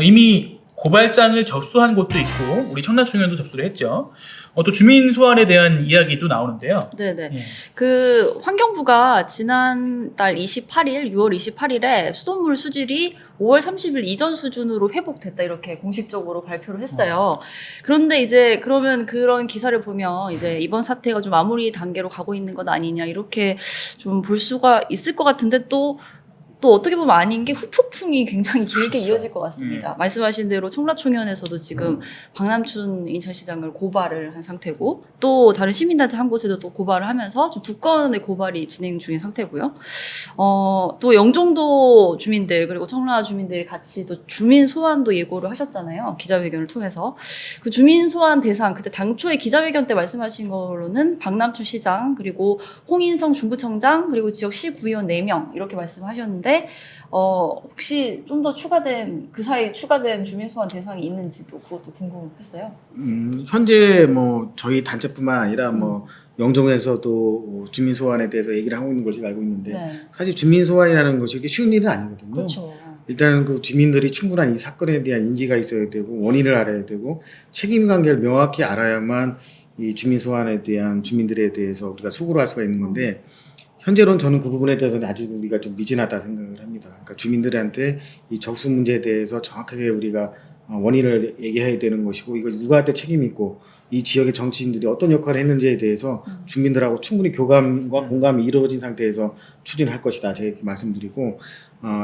이미 고발장을 접수한 곳도 있고 우리 청라청년도 접수를 했죠. 또 주민 소환에 대한 이야기도 나오는데요. 네네. 예. 그 환경부가 지난달 28일, 6월 28일에 수돗물 수질이 5월 30일 이전 수준으로 회복됐다 이렇게 공식적으로 발표를 했어요. 그런데 이제 그러면 그런 기사를 보면 이제 이번 사태가 좀 마무리 단계로 가고 있는 것 아니냐 이렇게 좀 볼 수가 있을 것 같은데 또 어떻게 보면 아닌 게 후폭풍이 굉장히 길게 그렇죠. 이어질 것 같습니다. 말씀하신 대로 청라청년에서도 지금 박남춘 인천시장을 고발을 한 상태고 또 다른 시민단체 한 곳에도 또 고발을 하면서 좀 두 건의 고발이 진행 중인 상태고요. 또 영종도 주민들 그리고 청라 주민들이 같이 또 주민 소환도 예고를 하셨잖아요. 기자회견을 통해서. 그 주민 소환 대상 그때 당초에 기자회견 때 말씀하신 거로는 박남춘 시장 그리고 홍인성 중구청장 그리고 지역 시구의원 4명 이렇게 말씀하셨는데 혹시 좀 더 추가된 그 사이 추가된 주민 소환 대상이 있는지도 그것도 궁금했어요. 현재 뭐 저희 단체뿐만 아니라 뭐 영종에서도 주민 소환에 대해서 얘기를 하고 있는 것을 알고 있는데 네. 사실 주민 소환이라는 것이 이게 쉬운 일은 아니거든요. 그렇죠. 일단 그 주민들이 충분한 이 사건에 대한 인지가 있어야 되고 원인을 알아야 되고 책임 관계를 명확히 알아야만 이 주민 소환에 대한 주민들에 대해서 우리가 소구를 할 수가 있는 건데 현재로는 저는 그 부분에 대해서는 아직 우리가 좀 미진하다 생각을 합니다. 그러니까 주민들한테 이 적수 문제에 대해서 정확하게 우리가 원인을 얘기해야 되는 것이고 이걸 누구한테 책임이 있고 이 지역의 정치인들이 어떤 역할을 했는지에 대해서 주민들하고 충분히 교감과 공감이 이루어진 상태에서 추진할 것이다. 제가 이렇게 말씀드리고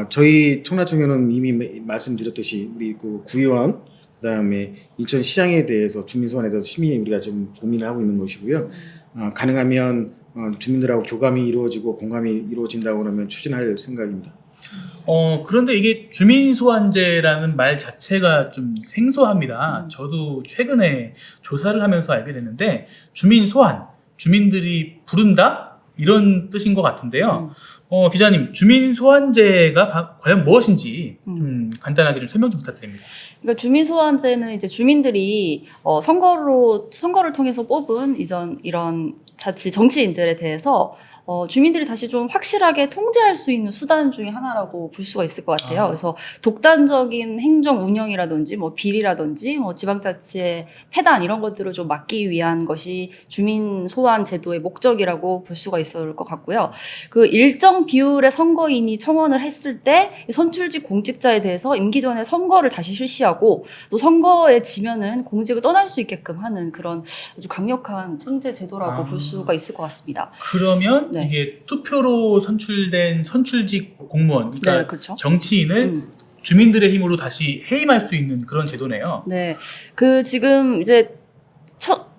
저희 청라청년은 이미 말씀드렸듯이 우리 그 구의원 그다음에 인천시장에 대해서 주민 소환에 대해서 심히 우리가 좀 고민을 하고 있는 것이고요. 가능하면 주민들하고 교감이 이루어지고 공감이 이루어진다고 그러면 추진할 생각입니다. 그런데 이게 주민 소환제라는 말 자체가 좀 생소합니다. 저도 최근에 조사를 하면서 알게 됐는데 주민 소환, 주민들이 부른다? 이런 뜻인 것 같은데요. 기자님, 주민 소환제가 과연 무엇인지 간단하게 좀 설명 좀 부탁드립니다. 그러니까 주민 소환제는 이제 주민들이 선거를 통해서 뽑은 이런 자치 정치인들에 대해서 주민들이 다시 좀 확실하게 통제할 수 있는 수단 중에 하나라고 볼 수가 있을 것 같아요. 그래서 독단적인 행정 운영이라든지 뭐 비리라든지 뭐 지방자치의 폐단 이런 것들을 좀 막기 위한 것이 주민 소환 제도의 목적이라고 볼 수가 있을 것 같고요. 그 일정 비율의 선거인이 청원을 했을 때 선출직 공직자에 대해서 임기 전에 선거를 다시 실시하고 또 선거에 지면은 공직을 떠날 수 있게끔 하는 그런 아주 강력한 통제 제도라고 볼 수가 있을 것 같습니다. 그러면 네. 이게 투표로 선출된 선출직 공무원, 그러니까 네, 그렇죠. 정치인을 주민들의 힘으로 다시 해임할 수 있는 그런 제도네요. 네. 그 지금 이제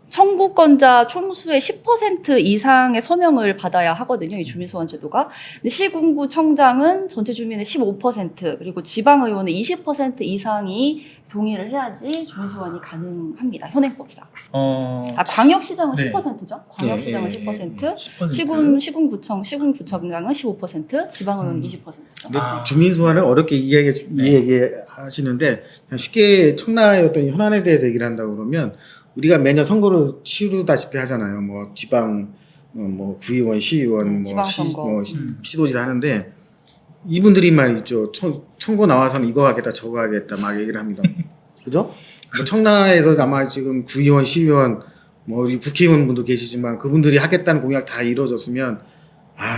청구권자 총수의 10% 이상의 서명을 받아야 하거든요. 이 주민소환 제도가. 근데 시군구청장은 전체 주민의 15% 그리고 지방의원의 20% 이상이 동의를 해야지 주민소환이 가능합니다. 현행법상. 광역시장은 네. 네, 10%죠. 광역시장은 네, 10%, 10%. 시군구청장은 15%, 지방의원은 20%죠. 근데 주민 소환을 어렵게 이야기하시는데 그냥 쉽게 청라의 어떤 현안에 대해서 얘기를 한다고 그러면 우리가 매년 선거를 치르다시피 하잖아요. 뭐 지방 뭐 구의원, 시의원, 지방선거. 시도지사 하는데 이분들이 말이죠. 선거 나와서는 이거 하겠다, 저거 하겠다 막 얘기를 합니다. 그죠? 뭐 청라에서 아마 지금 구의원, 시의원, 뭐 우리 국회의원 분도 계시지만 그분들이 하겠다는 공약 다 이루어졌으면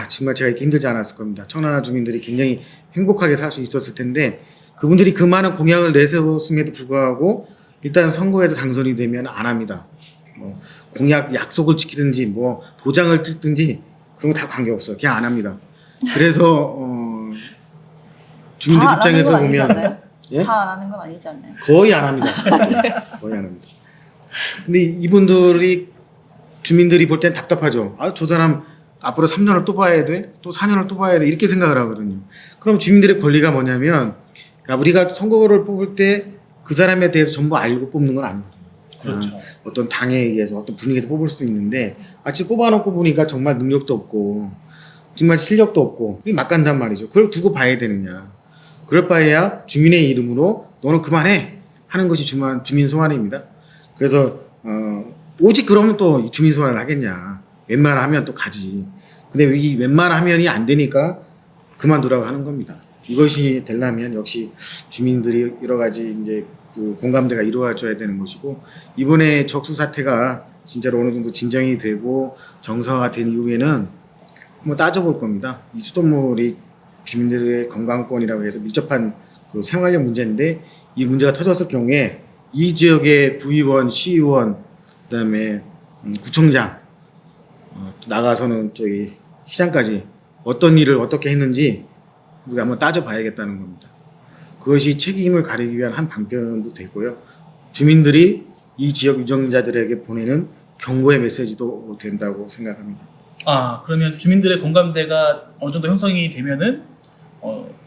정말 제가 이렇게 힘들지 않았을 겁니다. 청라 주민들이 굉장히 행복하게 살 수 있었을 텐데 그분들이 그 많은 공약을 내세웠음에도 불구하고 일단 선거에서 당선이 되면 안 합니다. 뭐 공약 약속을 지키든지 뭐 도장을 찍든지 그런 거 다 관계없어요. 그냥 안 합니다. 그래서 주민들 입장에서 보면 예? 다 안 하는 건 아니지 않나요? 거의 안 합니다. 거의 안 합니다. 근데 이분들이 주민들이 볼 땐 답답하죠. 저 사람 앞으로 3년을 또 봐야 돼? 또 4년을 또 봐야 돼? 이렇게 생각을 하거든요. 그럼 주민들의 권리가 뭐냐면 우리가 선거를 뽑을 때 그 사람에 대해서 전부 알고 뽑는 건 아니거든요. 그렇죠. 어떤 당에 의해서 어떤 분위기에서 뽑을 수 있는데 지금 뽑아놓고 보니까 정말 능력도 없고 정말 실력도 없고 막 간단 말이죠. 그걸 두고 봐야 되느냐. 그럴 바에야 주민의 이름으로 너는 그만해 하는 것이 주민 소환입니다. 그래서 오직 그러면 또 주민 소환을 하겠냐. 웬만하면 또 가지. 근데 이 웬만하면이 안 되니까 그만두라고 하는 겁니다. 이것이 되려면 역시 주민들이 여러 가지 이제 그 공감대가 이루어져야 되는 것이고 이번에 적수 사태가 진짜로 어느 정도 진정이 되고 정상화가 된 이후에는 한번 따져볼 겁니다. 이 수돗물이 주민들의 건강권이라고 해서 밀접한 그 생활력 문제인데 이 문제가 터졌을 경우에 이 지역의 구의원, 시의원, 그다음에 구청장 나가서는 저희 시장까지 어떤 일을 어떻게 했는지 우리가 한번 따져봐야겠다는 겁니다. 그것이 책임을 가리기 위한 한 방편도 되고요. 주민들이 이 지역 유정자들에게 보내는 경고의 메시지도 된다고 생각합니다. 그러면 주민들의 공감대가 어느 정도 형성이 되면은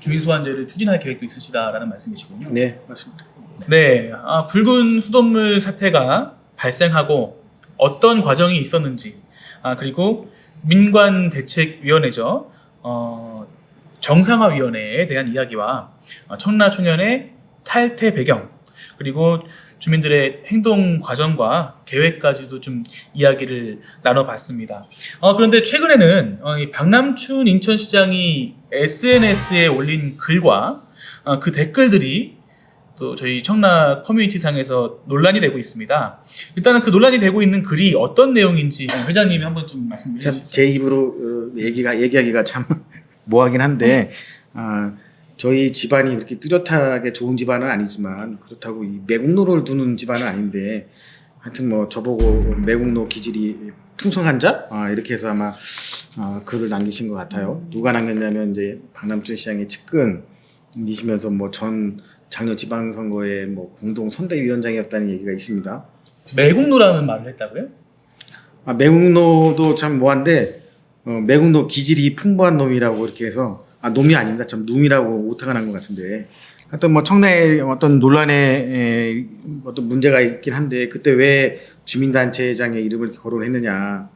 주민소환제를 추진할 계획도 있으시다라는 말씀이시군요. 네, 맞습니다. 네, 붉은 수돗물 사태가 발생하고 어떤 과정이 있었는지, 그리고 민관대책위원회죠. 정상화위원회에 대한 이야기와 청라청년의 탈퇴 배경, 그리고 주민들의 행동 과정과 계획까지도 좀 이야기를 나눠봤습니다. 그런데 최근에는 이 박남춘 인천시장이 SNS에 올린 글과 그 댓글들이 또 저희 청라 커뮤니티상에서 논란이 되고 있습니다. 일단은 그 논란이 되고 있는 글이 어떤 내용인지 회장님이 한번 좀 말씀해 주시죠. 제 입으로 얘기하기가 참 뭐하긴 한데 저희 집안이 그렇게 뚜렷하게 좋은 집안은 아니지만 그렇다고 이 매국노를 두는 집안은 아닌데 하여튼 뭐 저보고 매국노 기질이 풍성한 자 이렇게 해서 아마 글을 남기신 것 같아요. 누가 남겼냐면 이제 박남춘 시장의 측근이시면서 뭐 전 작년 지방선거에 뭐 공동 선대위원장이었다는 얘기가 있습니다. 매국노라는 말을 했다고요? 매국노도 참 뭐한데 매국노 기질이 풍부한 놈이라고 이렇게 해서 놈이 아닙니다. 참 놈이라고 오타가 난 것 같은데 하여튼 뭐 청라에 어떤 논란에 어떤 문제가 있긴 한데 그때 왜 주민단체장의 이름을 거론했느냐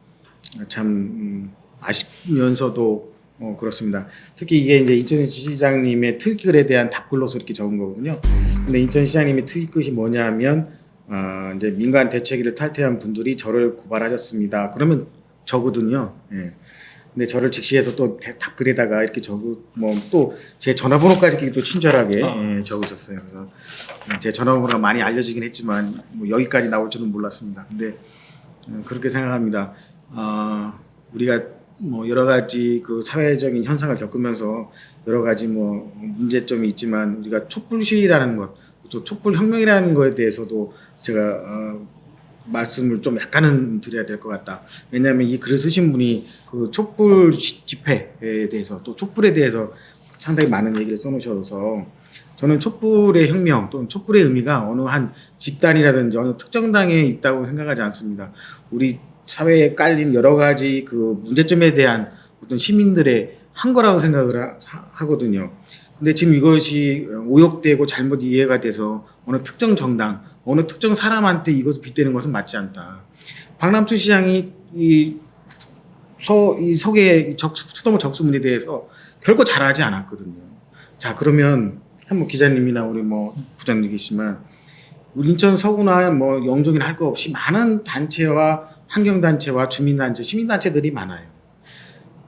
참 아쉽면서도 그렇습니다. 특히 이게 이제 인천시장님의 트윗글에 대한 답글로서 이렇게 적은 거거든요. 근데 인천시장님의 트윗글이 뭐냐면 이제 민간 대책위를 탈퇴한 분들이 저를 고발하셨습니다. 그러면 저거든요. 예. 근데 저를 직시해서 또 답글에다가 이렇게 또 제 전화번호까지 이렇게 또 친절하게 적으셨어요. 그래서 제 전화번호가 많이 알려지긴 했지만 뭐 여기까지 나올 줄은 몰랐습니다. 근데 그렇게 생각합니다. 우리가 뭐 여러 가지 그 사회적인 현상을 겪으면서 여러 가지 뭐 문제점이 있지만 우리가 촛불 시위라는 것, 또 촛불 혁명이라는 거에 대해서도 제가 말씀을 좀 약간은 드려야 될 것 같다. 왜냐하면 이 글을 쓰신 분이 그 촛불 집회에 대해서 또 촛불에 대해서 상당히 많은 얘기를 써놓으셔서 저는 촛불의 혁명 또는 촛불의 의미가 어느 한 집단이라든지 어느 특정 당에 있다고 생각하지 않습니다. 우리 사회에 깔린 여러 가지 그 문제점에 대한 어떤 시민들의 한 거라고 생각을 하거든요. 근데 지금 이것이 오역되고 잘못 이해가 돼서 어느 특정 정당, 어느 특정 사람한테 이것을 빗대는 것은 맞지 않다. 박남춘 시장이 이 서계 수돗물 적수문에 대해서 결코 잘하지 않았거든요. 자, 그러면 한번 기자님이나 우리 뭐 부장님 계시지만 우리 인천 서구나 뭐 영종이나 할 거 없이 많은 단체와 환경단체와 주민단체, 시민단체들이 많아요.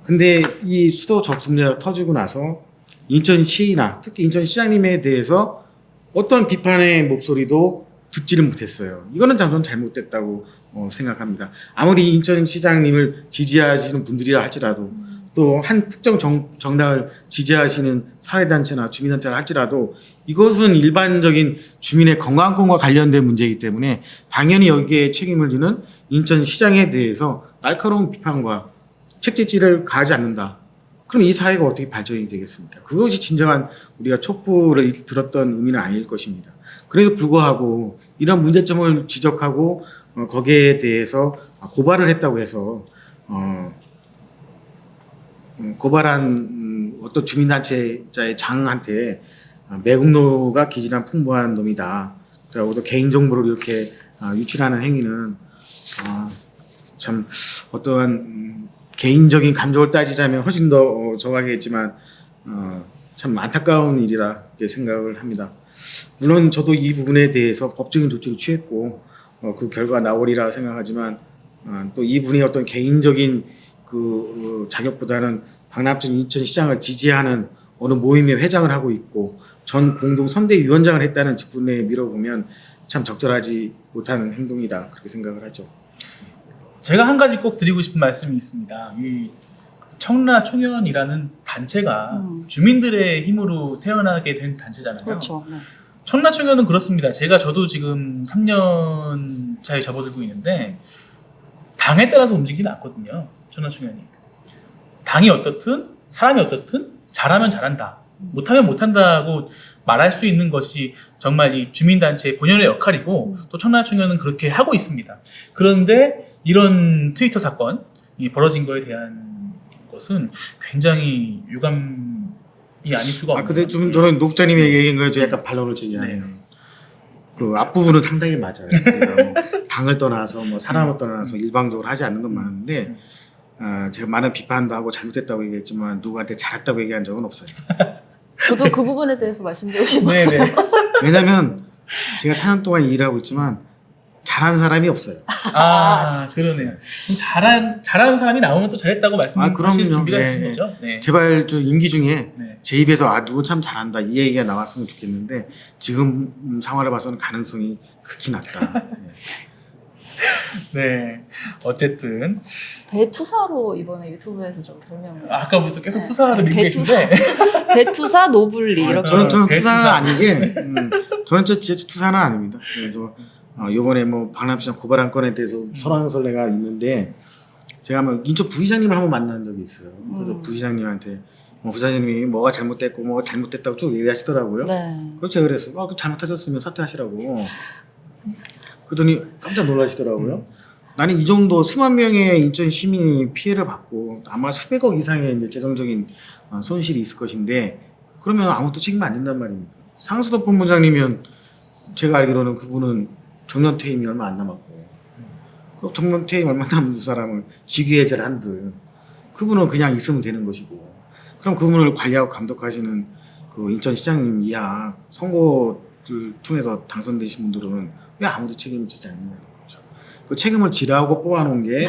근데 이 수도 적수문제가 터지고 나서 인천시나 특히 인천시장님에 대해서 어떤 비판의 목소리도 듣지를 못했어요. 이거는 저는 잘못됐다고 생각합니다. 아무리 인천시장님을 지지하시는 분들이라 할지라도 또 한 특정 정당을 지지하시는 사회단체나 주민단체라 할지라도 이것은 일반적인 주민의 건강권과 관련된 문제이기 때문에 당연히 여기에 책임을 지는 인천시장에 대해서 날카로운 비판과 책찍질을 가하지 않는다. 그럼 이 사회가 어떻게 발전이 되겠습니까? 그것이 진정한 우리가 촛불을 들었던 의미는 아닐 것입니다. 그래도 불구하고 이런 문제점을 지적하고 거기에 대해서 고발을 했다고 해서 고발한 어떤 주민단체자의 장한테 매국노가 기진한 풍부한 놈이다. 그리고 또 개인정보를 이렇게 유출하는 행위는 참 어떠한 개인적인 감정을 따지자면 훨씬 더 정확하겠지만 참 안타까운 일이라 생각을 합니다. 물론 저도 이 부분에 대해서 법적인 조치를 취했고 그 결과 나오리라 생각하지만 또 이분이 어떤 개인적인 그 자격보다는 박남춘 인천시장을 지지하는 어느 모임의 회장을 하고 있고 전 공동 선대위원장을 했다는 직분에 밀어보면 참 적절하지 못한 행동이다 그렇게 생각을 하죠. 제가 한 가지 꼭 드리고 싶은 말씀이 있습니다. 이 청라총연이라는 단체가 주민들의 힘으로 태어나게 된 단체잖아요. 그렇죠. 네. 청라총연은 그렇습니다. 저도 지금 3년 차에 접어들고 있는데 당에 따라서 움직이지는 않거든요. 청라총연이. 당이 어떻든 사람이 어떻든 잘하면 잘한다. 못하면 못한다고 말할 수 있는 것이 정말 이 주민단체의 본연의 역할이고 또 청라총연은 그렇게 하고 있습니다. 그런데 이런 트위터 사건이 벌어진 거에 대한 것은 굉장히 유감이 아닐 수가 없네요. 근데 좀 저는 노 국장님이 얘기한 거에 좀 약간 반론을 제기하네요. 그 앞부분은 상당히 맞아요. 뭐 당을 떠나서 뭐 사람을 떠나서 일방적으로 하지 않는 건 많은데 제가 많은 비판도 하고 잘못했다고 얘기했지만 누구한테 잘했다고 얘기한 적은 없어요. 저도 그 부분에 대해서 말씀드리고 싶었어요. 네네. 왜냐면 제가 4년 동안 일하고 있지만 잘한 사람이 없어요. 그러네요. 그럼 잘하는 사람이 나오면 또 잘했다고 말씀하실 준비가 되신 거죠? 네. 제발 좀 임기 중에 네. 제 입에서 누구 참 잘한다 이 얘기가 나왔으면 좋겠는데 지금 상황을 봐서는 가능성이 극히 낮다. 네. 어쨌든 배투사로 이번에 유튜브에서 좀 별명을. 아까부터 계속 투사를 밀고 계신데 배투사 노블리 이렇게. 저는 투사는 배투사. 아니게 저는 진짜 투사는 아닙니다. 그래서 이번에 뭐 박남춘 고발한 건에 대해서 설왕설래가 있는데 제가 뭐 인천 부시장님을 한번 만난 적이 있어요. 그래서 부시장님한테 부장님이 뭐가 잘못됐고 뭐가 잘못됐다고 쭉 얘기하시더라고요. 네. 그래서 제가 그랬어요. 그 잘못하셨으면 사퇴하시라고. 그러더니 깜짝 놀라시더라고요. 나는 이 정도 수만 명의 인천 시민이 피해를 받고 아마 수백억 이상의 이제 재정적인 손실이 있을 것인데 그러면 아무것도 책임 안 진단 말입니다. 상수도 본부장이면 제가 알기로는 그분은 정년 퇴임이 얼마 안 남았고 그 정년 퇴임 얼마 남은 두 사람을 직위해제를 한들 그분은 그냥 있으면 되는 것이고 그럼 그분을 관리하고 감독하시는 그 인천시장님 이하 선거를 통해서 당선되신 분들은 왜 아무도 책임지지 않느냐는 거죠. 그 책임을 지라고 뽑아놓은 게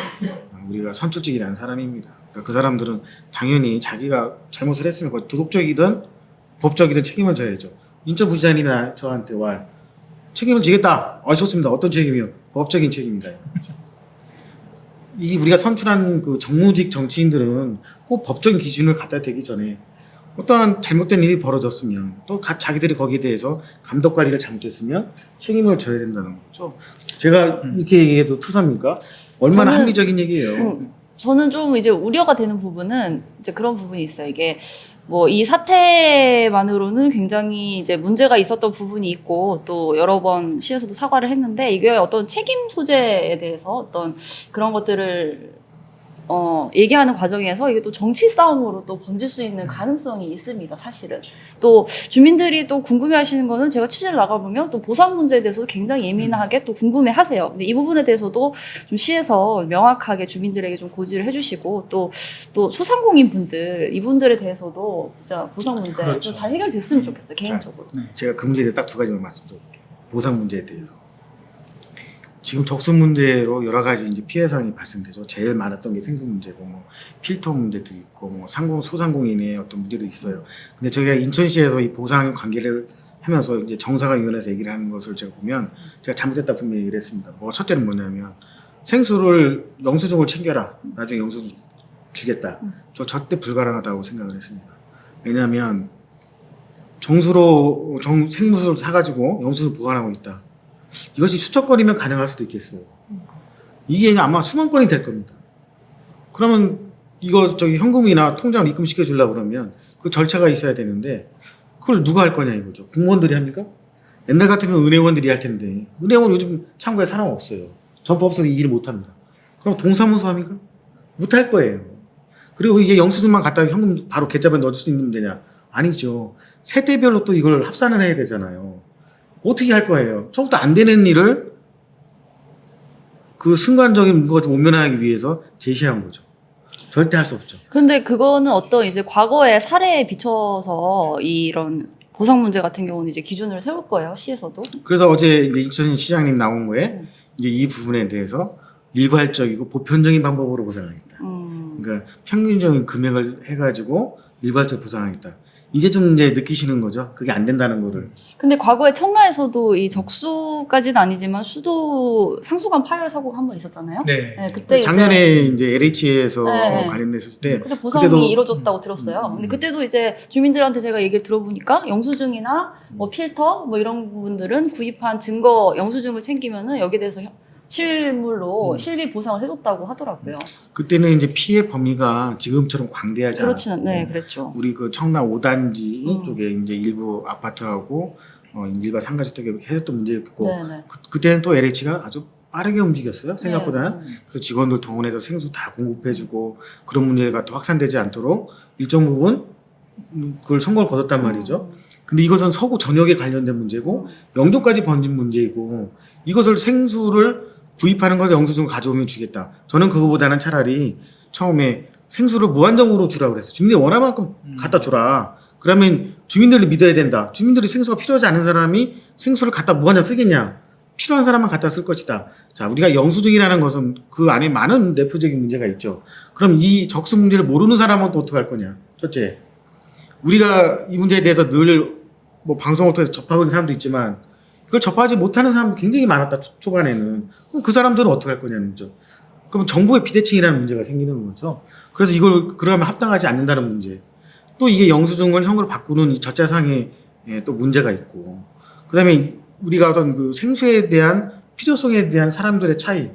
우리가 선출직이라는 사람입니다. 그러니까 그 사람들은 당연히 자기가 잘못을 했으면 그건 도덕적이든 법적이든 책임을 져야죠. 인천부지사님이나 저한테 와 책임을 지겠다. 좋습니다. 어떤 책임이요? 법적인 책임이다. 이 우리가 선출한 그 정무직 정치인들은 꼭 법적인 기준을 갖다 대기 전에 어떠한 잘못된 일이 벌어졌으면 또 자기들이 거기에 대해서 감독 관리를 잘못했으면 책임을 져야 된다는 거죠. 제가 이렇게 얘기해도 투사입니까? 얼마나 저는- 합리적인 얘기예요. 저는 좀 이제 우려가 되는 부분은 이제 그런 부분이 있어요. 이게 뭐 이 사태만으로는 굉장히 이제 문제가 있었던 부분이 있고 또 여러 번 시에서도 사과를 했는데 이게 어떤 책임 소재에 대해서 어떤 그런 것들을 얘기하는 과정에서 이게 또 정치 싸움으로 또 번질 수 있는 가능성이 있습니다, 사실은. 또 주민들이 또 궁금해 하시는 거는 제가 취재를 나가보면 또 보상 문제에 대해서도 굉장히 예민하게 또 궁금해 하세요. 근데 이 부분에 대해서도 좀 시에서 명확하게 주민들에게 좀 고지를 해주시고 또 소상공인 분들, 이분들에 대해서도 진짜 보상 문제 그렇죠. 좀 잘 해결됐으면 좋겠어요, 개인적으로. 제가 그 문제에 대해서 딱 두 가지만 말씀드릴게요. 보상 문제에 대해서. 지금 적수 문제로 여러 가지 이제 피해 사항이 발생되죠. 제일 많았던 게 생수 문제고, 뭐 필터 문제도 있고, 뭐 소상공인의 어떤 문제도 있어요. 근데 저희가 인천시에서 이 보상 관계를 하면서 이제 정상화위원회에서 얘기를 하는 것을 제가 보면 제가 잘못했다 분명히 얘기를 했습니다. 첫째는 뭐냐면 생수를 영수증을 챙겨라. 나중에 영수증 주겠다. 저 절대 불가능하다고 생각을 했습니다. 왜냐하면 생수를 사가지고 영수증을 보관하고 있다. 이것이 수천 건이면 가능할 수도 있겠어요. 이게 아마 수만 건이 될 겁니다. 그러면 이거 현금이나 통장을 입금시켜 주려고 그러면 그 절차가 있어야 되는데 그걸 누가 할 거냐 이거죠. 공무원들이 합니까? 옛날 같으면 은행원들이 할 텐데 은행원 요즘 창구에 사람 없어요. 전부 없어서 이 일을 못 합니다. 그럼 동사무소 합니까? 못 할 거예요. 그리고 이게 영수증만 갖다가 현금 바로 계좌에 넣어줄 수 있는 문제냐? 아니죠. 세대별로 또 이걸 합산을 해야 되잖아요. 어떻게 할 거예요? 처음부터 안 되는 일을 그 순간적인 것을 모면하기 위해서 제시한 거죠. 절대 할 수 없죠. 근데 그거는 어떤 이제 과거의 사례에 비춰서 이런 보상 문제 같은 경우는 이제 기준을 세울 거예요, 시에서도. 그래서 어제 이제 인천 시장님 나온 거에 이제 이 부분에 대해서 일괄적이고 보편적인 방법으로 보상하겠다. 그러니까 평균적인 금액을 해가지고 일괄적 보상하겠다. 이제 좀 이제 느끼시는 거죠. 그게 안 된다는 거를. 근데 과거에 청라에서도 이 적수까지는 아니지만 수도 상수관 파열 사고가 한 번 있었잖아요. 네. 그때 작년에 이제 LH에서 네. 관련됐을 때 그때 보상이 그때도 이루어졌다고 들었어요. 근데 그때도 이제 주민들한테 제가 얘기를 들어보니까 영수증이나 뭐 필터 뭐 이런 부분들은 구입한 증거 영수증을 챙기면은 여기에 대해서 실물로 실비 보상을 해줬다고 하더라고요. 그때는 이제 피해 범위가 지금처럼 광대하지 그렇지는 않았고 네, 그랬죠. 우리 그 청라 5단지 쪽에 이제 일부 아파트하고 일반 상가주택에 해줬던 문제였고 네네. 그때는 또 LH가 아주 빠르게 움직였어요. 생각보다는. 네. 그래서 직원들 동원해서 생수 다 공급해주고 그런 문제가 또 확산되지 않도록 일정 부분 그걸 성공을 거뒀단 말이죠. 근데 이것은 서구 전역에 관련된 문제고 영도까지 번진 문제이고 이것을 생수를 구입하는 걸 영수증을 가져오면 주겠다. 저는 그거보다는 차라리 처음에 생수를 무한정으로 주라고 그랬어요. 주민들이 원하는 만큼 갖다 주라. 그러면 주민들을 믿어야 된다. 주민들이 생수가 필요하지 않은 사람이 생수를 갖다 무한정 쓰겠냐. 필요한 사람만 갖다 쓸 것이다. 자, 우리가 영수증이라는 것은 그 안에 많은 내부적인 문제가 있죠. 그럼 이 적수 문제를 모르는 사람은 또 어떻게 할 거냐. 첫째, 우리가 이 문제에 대해서 늘 뭐 방송을 통해서 접하고 있는 사람도 있지만 그걸 접하지 못하는 사람도 굉장히 많았다. 초반에는. 그럼 그 사람들은 어떻게 할 거냐는 거죠. 그럼 정부의 비대칭이라는 문제가 생기는 거죠. 그래서 이걸 그러면 합당하지 않는다는 문제. 또 이게 영수증을 현금으로 바꾸는 이 절차상에 또 문제가 있고. 그다음에 우리가 어떤 그 생수에 대한 필요성에 대한 사람들의 차이.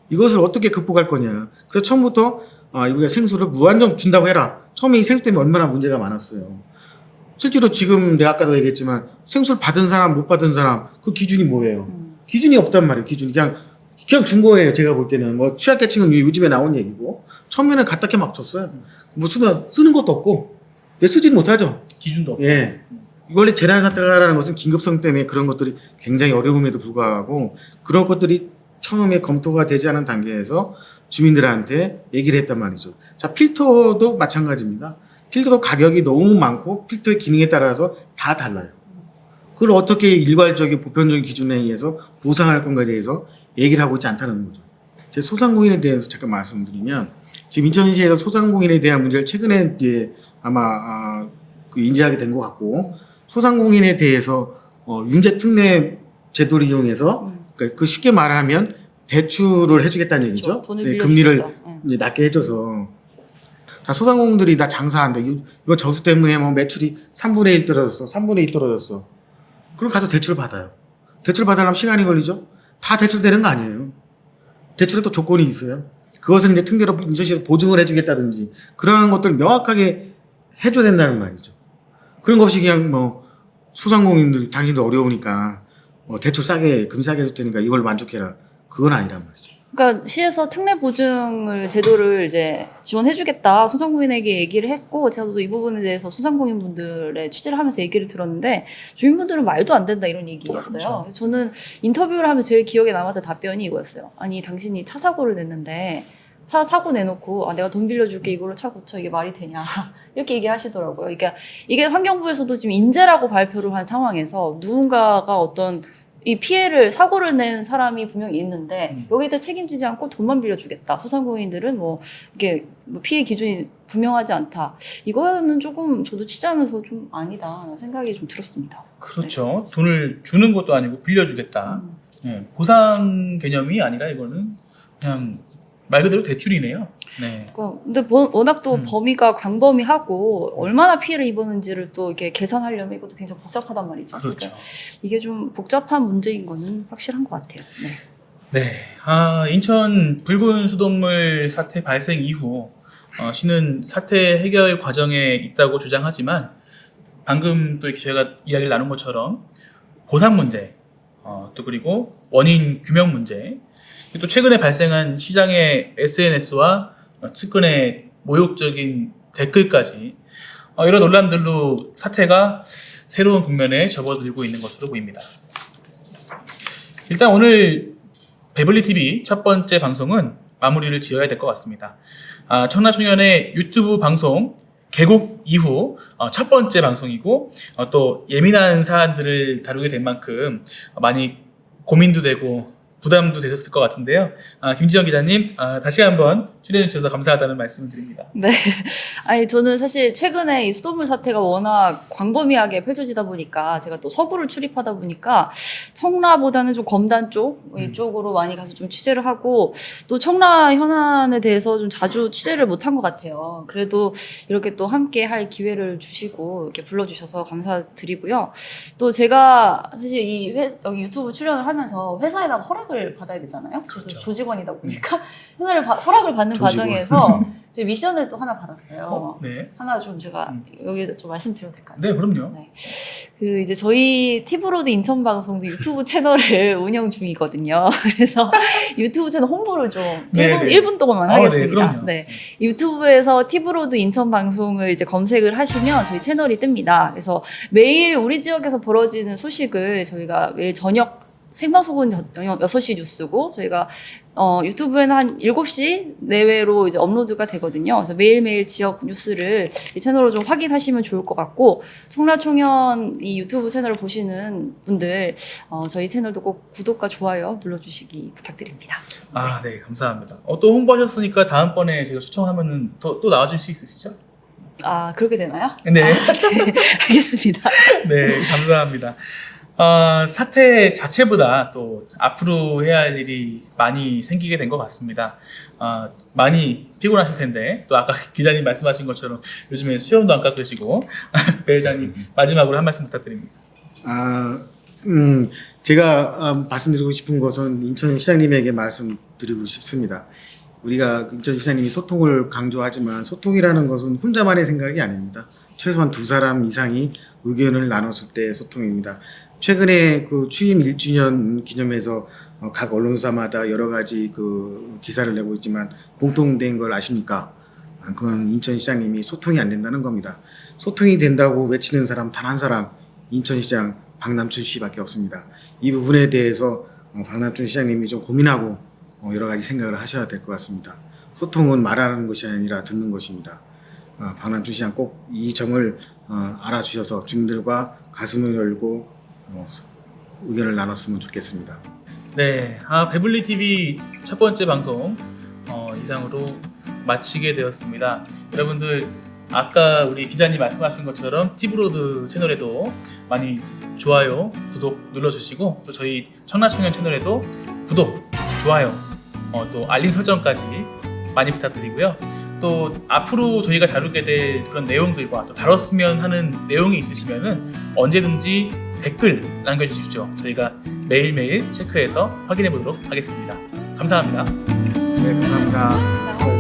이것을 어떻게 극복할 거냐. 그래서 처음부터 우리가 생수를 무한정 준다고 해라. 처음에 이 생수 때문에 얼마나 문제가 많았어요. 실제로 지금 내가 아까도 얘기했지만 생수를 받은 사람 못 받은 사람 그 기준이 뭐예요? 기준이 없단 말이에요. 기준이 그냥 준 거예요. 제가 볼 때는 뭐 취약계층은 요즘에 나온 얘기고 처음에는 갖다 막 줬어요. 뭐 쓰는 것도 없고 왜 쓰지는 못하죠. 기준도 없고. 예. 원래 재난 사태라는 것은 긴급성 때문에 그런 것들이 굉장히 어려움에도 불구하고 그런 것들이 처음에 검토가 되지 않은 단계에서 주민들한테 얘기를 했단 말이죠. 자, 필터도 마찬가지입니다. 필터도 가격이 너무 많고 필터의 기능에 따라서 다 달라요. 그걸 어떻게 일괄적인 보편적인 기준에 의해서 보상할 건가에 대해서 얘기를 하고 있지 않다는 거죠. 제 소상공인에 대해서 잠깐 말씀드리면 지금 인천시에서 소상공인에 대한 문제를 최근에 이제 아마 그 인지하게 된 것 같고 소상공인에 대해서 융자특례 제도를 이용해서 그러니까 그 쉽게 말하면 대출을 해주겠다는 얘기죠. 그렇죠. 돈을 네, 빌려주겠다. 금리를 이제 낮게 해줘서 자, 소상공인들이 나 장사한대. 이거 저수 때문에 뭐 매출이 3분의 1 떨어졌어. 3분의 2 떨어졌어. 그럼 가서 대출 받아요. 대출 받으려면 시간이 걸리죠? 다 대출되는 거 아니에요. 대출에 또 조건이 있어요. 그것은 이제 특례로 인천시에서 보증을 해주겠다든지 그러한 것들 명확하게 해줘야 된다는 말이죠. 그런 거 없이 그냥 뭐 소상공인들 당신도 어려우니까 대출 싸게 금 싸게 해줄 테니까 이걸 만족해라. 그건 아니란 말이죠. 그러니까 시에서 특례 보증을 제도를 이제 지원해주겠다 소상공인에게 얘기를 했고 제가 또 이 부분에 대해서 소상공인 분들의 취재를 하면서 얘기를 들었는데 주민분들은 말도 안 된다 이런 얘기였어요. 그렇죠. 그래서 저는 인터뷰를 하면서 제일 기억에 남았던 답변이 이거였어요. 아니 당신이 차 사고를 냈는데 차 사고 내놓고 내가 돈 빌려줄게 이걸로 차 고쳐 이게 말이 되냐 이렇게 얘기하시더라고요. 그러니까 이게 환경부에서도 지금 인재라고 발표를 한 상황에서 누군가가 어떤 이 피해를 사고를 낸 사람이 분명히 있는데 여기에 대해 책임지지 않고 돈만 빌려주겠다. 소상공인들은 뭐 이게 뭐 피해 기준이 분명하지 않다. 이거는 조금 저도 취재하면서 좀 아니다 생각이 좀 들었습니다. 그렇죠. 돈을 주는 것도 아니고 빌려주겠다. 네, 보상 개념이 아니라 이거는 그냥 말 그대로 대출이네요. 네. 근데 워낙 또 범위가 광범위하고 얼마나 피해를 입었는지를 또 이렇게 계산하려면 이것도 굉장히 복잡하단 말이죠. 그렇죠. 그러니까 이게 좀 복잡한 문제인 거는 확실한 것 같아요. 네. 네. 인천 붉은 수돗물 사태 발생 이후 시는 사태 해결 과정에 있다고 주장하지만 방금 또 이렇게 저희가 이야기를 나눈 것처럼 보상 문제, 또 그리고 원인 규명 문제, 또 최근에 발생한 시장의 SNS와 측근의 모욕적인 댓글까지 이런 논란들로 사태가 새로운 국면에 접어들고 있는 것으로 보입니다. 일단 오늘 배블리TV 첫 번째 방송은 마무리를 지어야 될 것 같습니다. 청라청년의 유튜브 방송 개국 이후 첫 번째 방송이고 또 예민한 사안들을 다루게 된 만큼 많이 고민도 되고 부담도 되셨을 것 같은데요. 김지영 기자님, 다시 한번 출연해 주셔서 감사하다는 말씀을 드립니다. 네. 아니, 저는 사실 최근에 이 수돗물 사태가 워낙 광범위하게 펼쳐지다 보니까 제가 또 서구를 출입하다 보니까 청라보다는 좀 검단 쪽, 이쪽으로 많이 가서 좀 취재를 하고 또 청라 현안에 대해서 좀 자주 취재를 못한 것 같아요. 그래도 이렇게 또 함께 할 기회를 주시고 이렇게 불러주셔서 감사드리고요. 또 제가 사실 여기 유튜브 출연을 하면서 회사에다가 허락을 받아야 되잖아요. 저도 그렇죠. 조직원이다 보니까 회사를 허락을 받는 과정에서 제 미션을 또 하나 받았어요. 네. 하나 좀 제가 여기서 좀 말씀드려도 될까요? 네, 그럼요. 네. 이제 저희 티브로드 인천 방송도 유튜브 채널을 운영 중이거든요. 그래서 유튜브 채널 홍보를 좀 네, 1분 동안만 네, 하겠습니다. 그럼요. 네. 유튜브에서 티브로드 인천 방송을 이제 검색을 하시면 저희 채널이 뜹니다. 그래서 매일 우리 지역에서 벌어지는 소식을 저희가 매일 저녁 생방송은 6시 뉴스고 저희가 유튜브에는 한 7시 내외로 이제 업로드가 되거든요. 그래서 매일매일 지역 뉴스를 이 채널로 좀 확인하시면 좋을 것 같고 청라청년 이 유튜브 채널을 보시는 분들 저희 채널도 꼭 구독과 좋아요 눌러주시기 부탁드립니다. 네, 감사합니다. 또 홍보하셨으니까 다음번에 제가 초청하면은 또 나와줄 수 있으시죠? 그렇게 되나요? 네. 네, 알겠습니다. 네, 감사합니다. 사태 자체보다 또 앞으로 해야 할 일이 많이 생기게 된 것 같습니다. 많이 피곤하실 텐데 또 아까 기자님 말씀하신 것처럼 요즘에 수염도 안 깎으시고 배 회장님 마지막으로 한 말씀 부탁드립니다. 제가 말씀드리고 싶은 것은 인천 시장님에게 말씀드리고 싶습니다. 우리가 인천 시장님이 소통을 강조하지만 소통이라는 것은 혼자만의 생각이 아닙니다. 최소한 2사람 이상이 의견을 나눴을 때 소통입니다. 최근에 그 취임 1주년 기념해서 각 언론사마다 여러 가지 그 기사를 내고 있지만 공통된 걸 아십니까? 그건 인천시장님이 소통이 안 된다는 겁니다. 소통이 된다고 외치는 사람 단 한 사람 인천시장 박남춘 씨밖에 없습니다. 이 부분에 대해서 박남춘 시장님이 좀 고민하고 여러 가지 생각을 하셔야 될 것 같습니다. 소통은 말하는 것이 아니라 듣는 것입니다. 박남춘시장 꼭 이 점을 알아주셔서 주민들과 가슴을 열고 의견을 나눴으면 좋겠습니다. 네, 배불리 TV 첫 번째 방송 이상으로 마치게 되었습니다. 여러분들 아까 우리 기자님 말씀하신 것처럼 티브로드 채널에도 많이 좋아요, 구독 눌러주시고 또 저희 청라청년 채널에도 구독, 좋아요, 또 알림 설정까지 많이 부탁드리고요. 또 앞으로 저희가 다루게 될 그런 내용들과 또 다뤘으면 하는 내용이 있으시면은 언제든지 댓글 남겨주십시오. 저희가 매일매일 체크해서 확인해 보도록 하겠습니다. 감사합니다. 네, 감사합니다.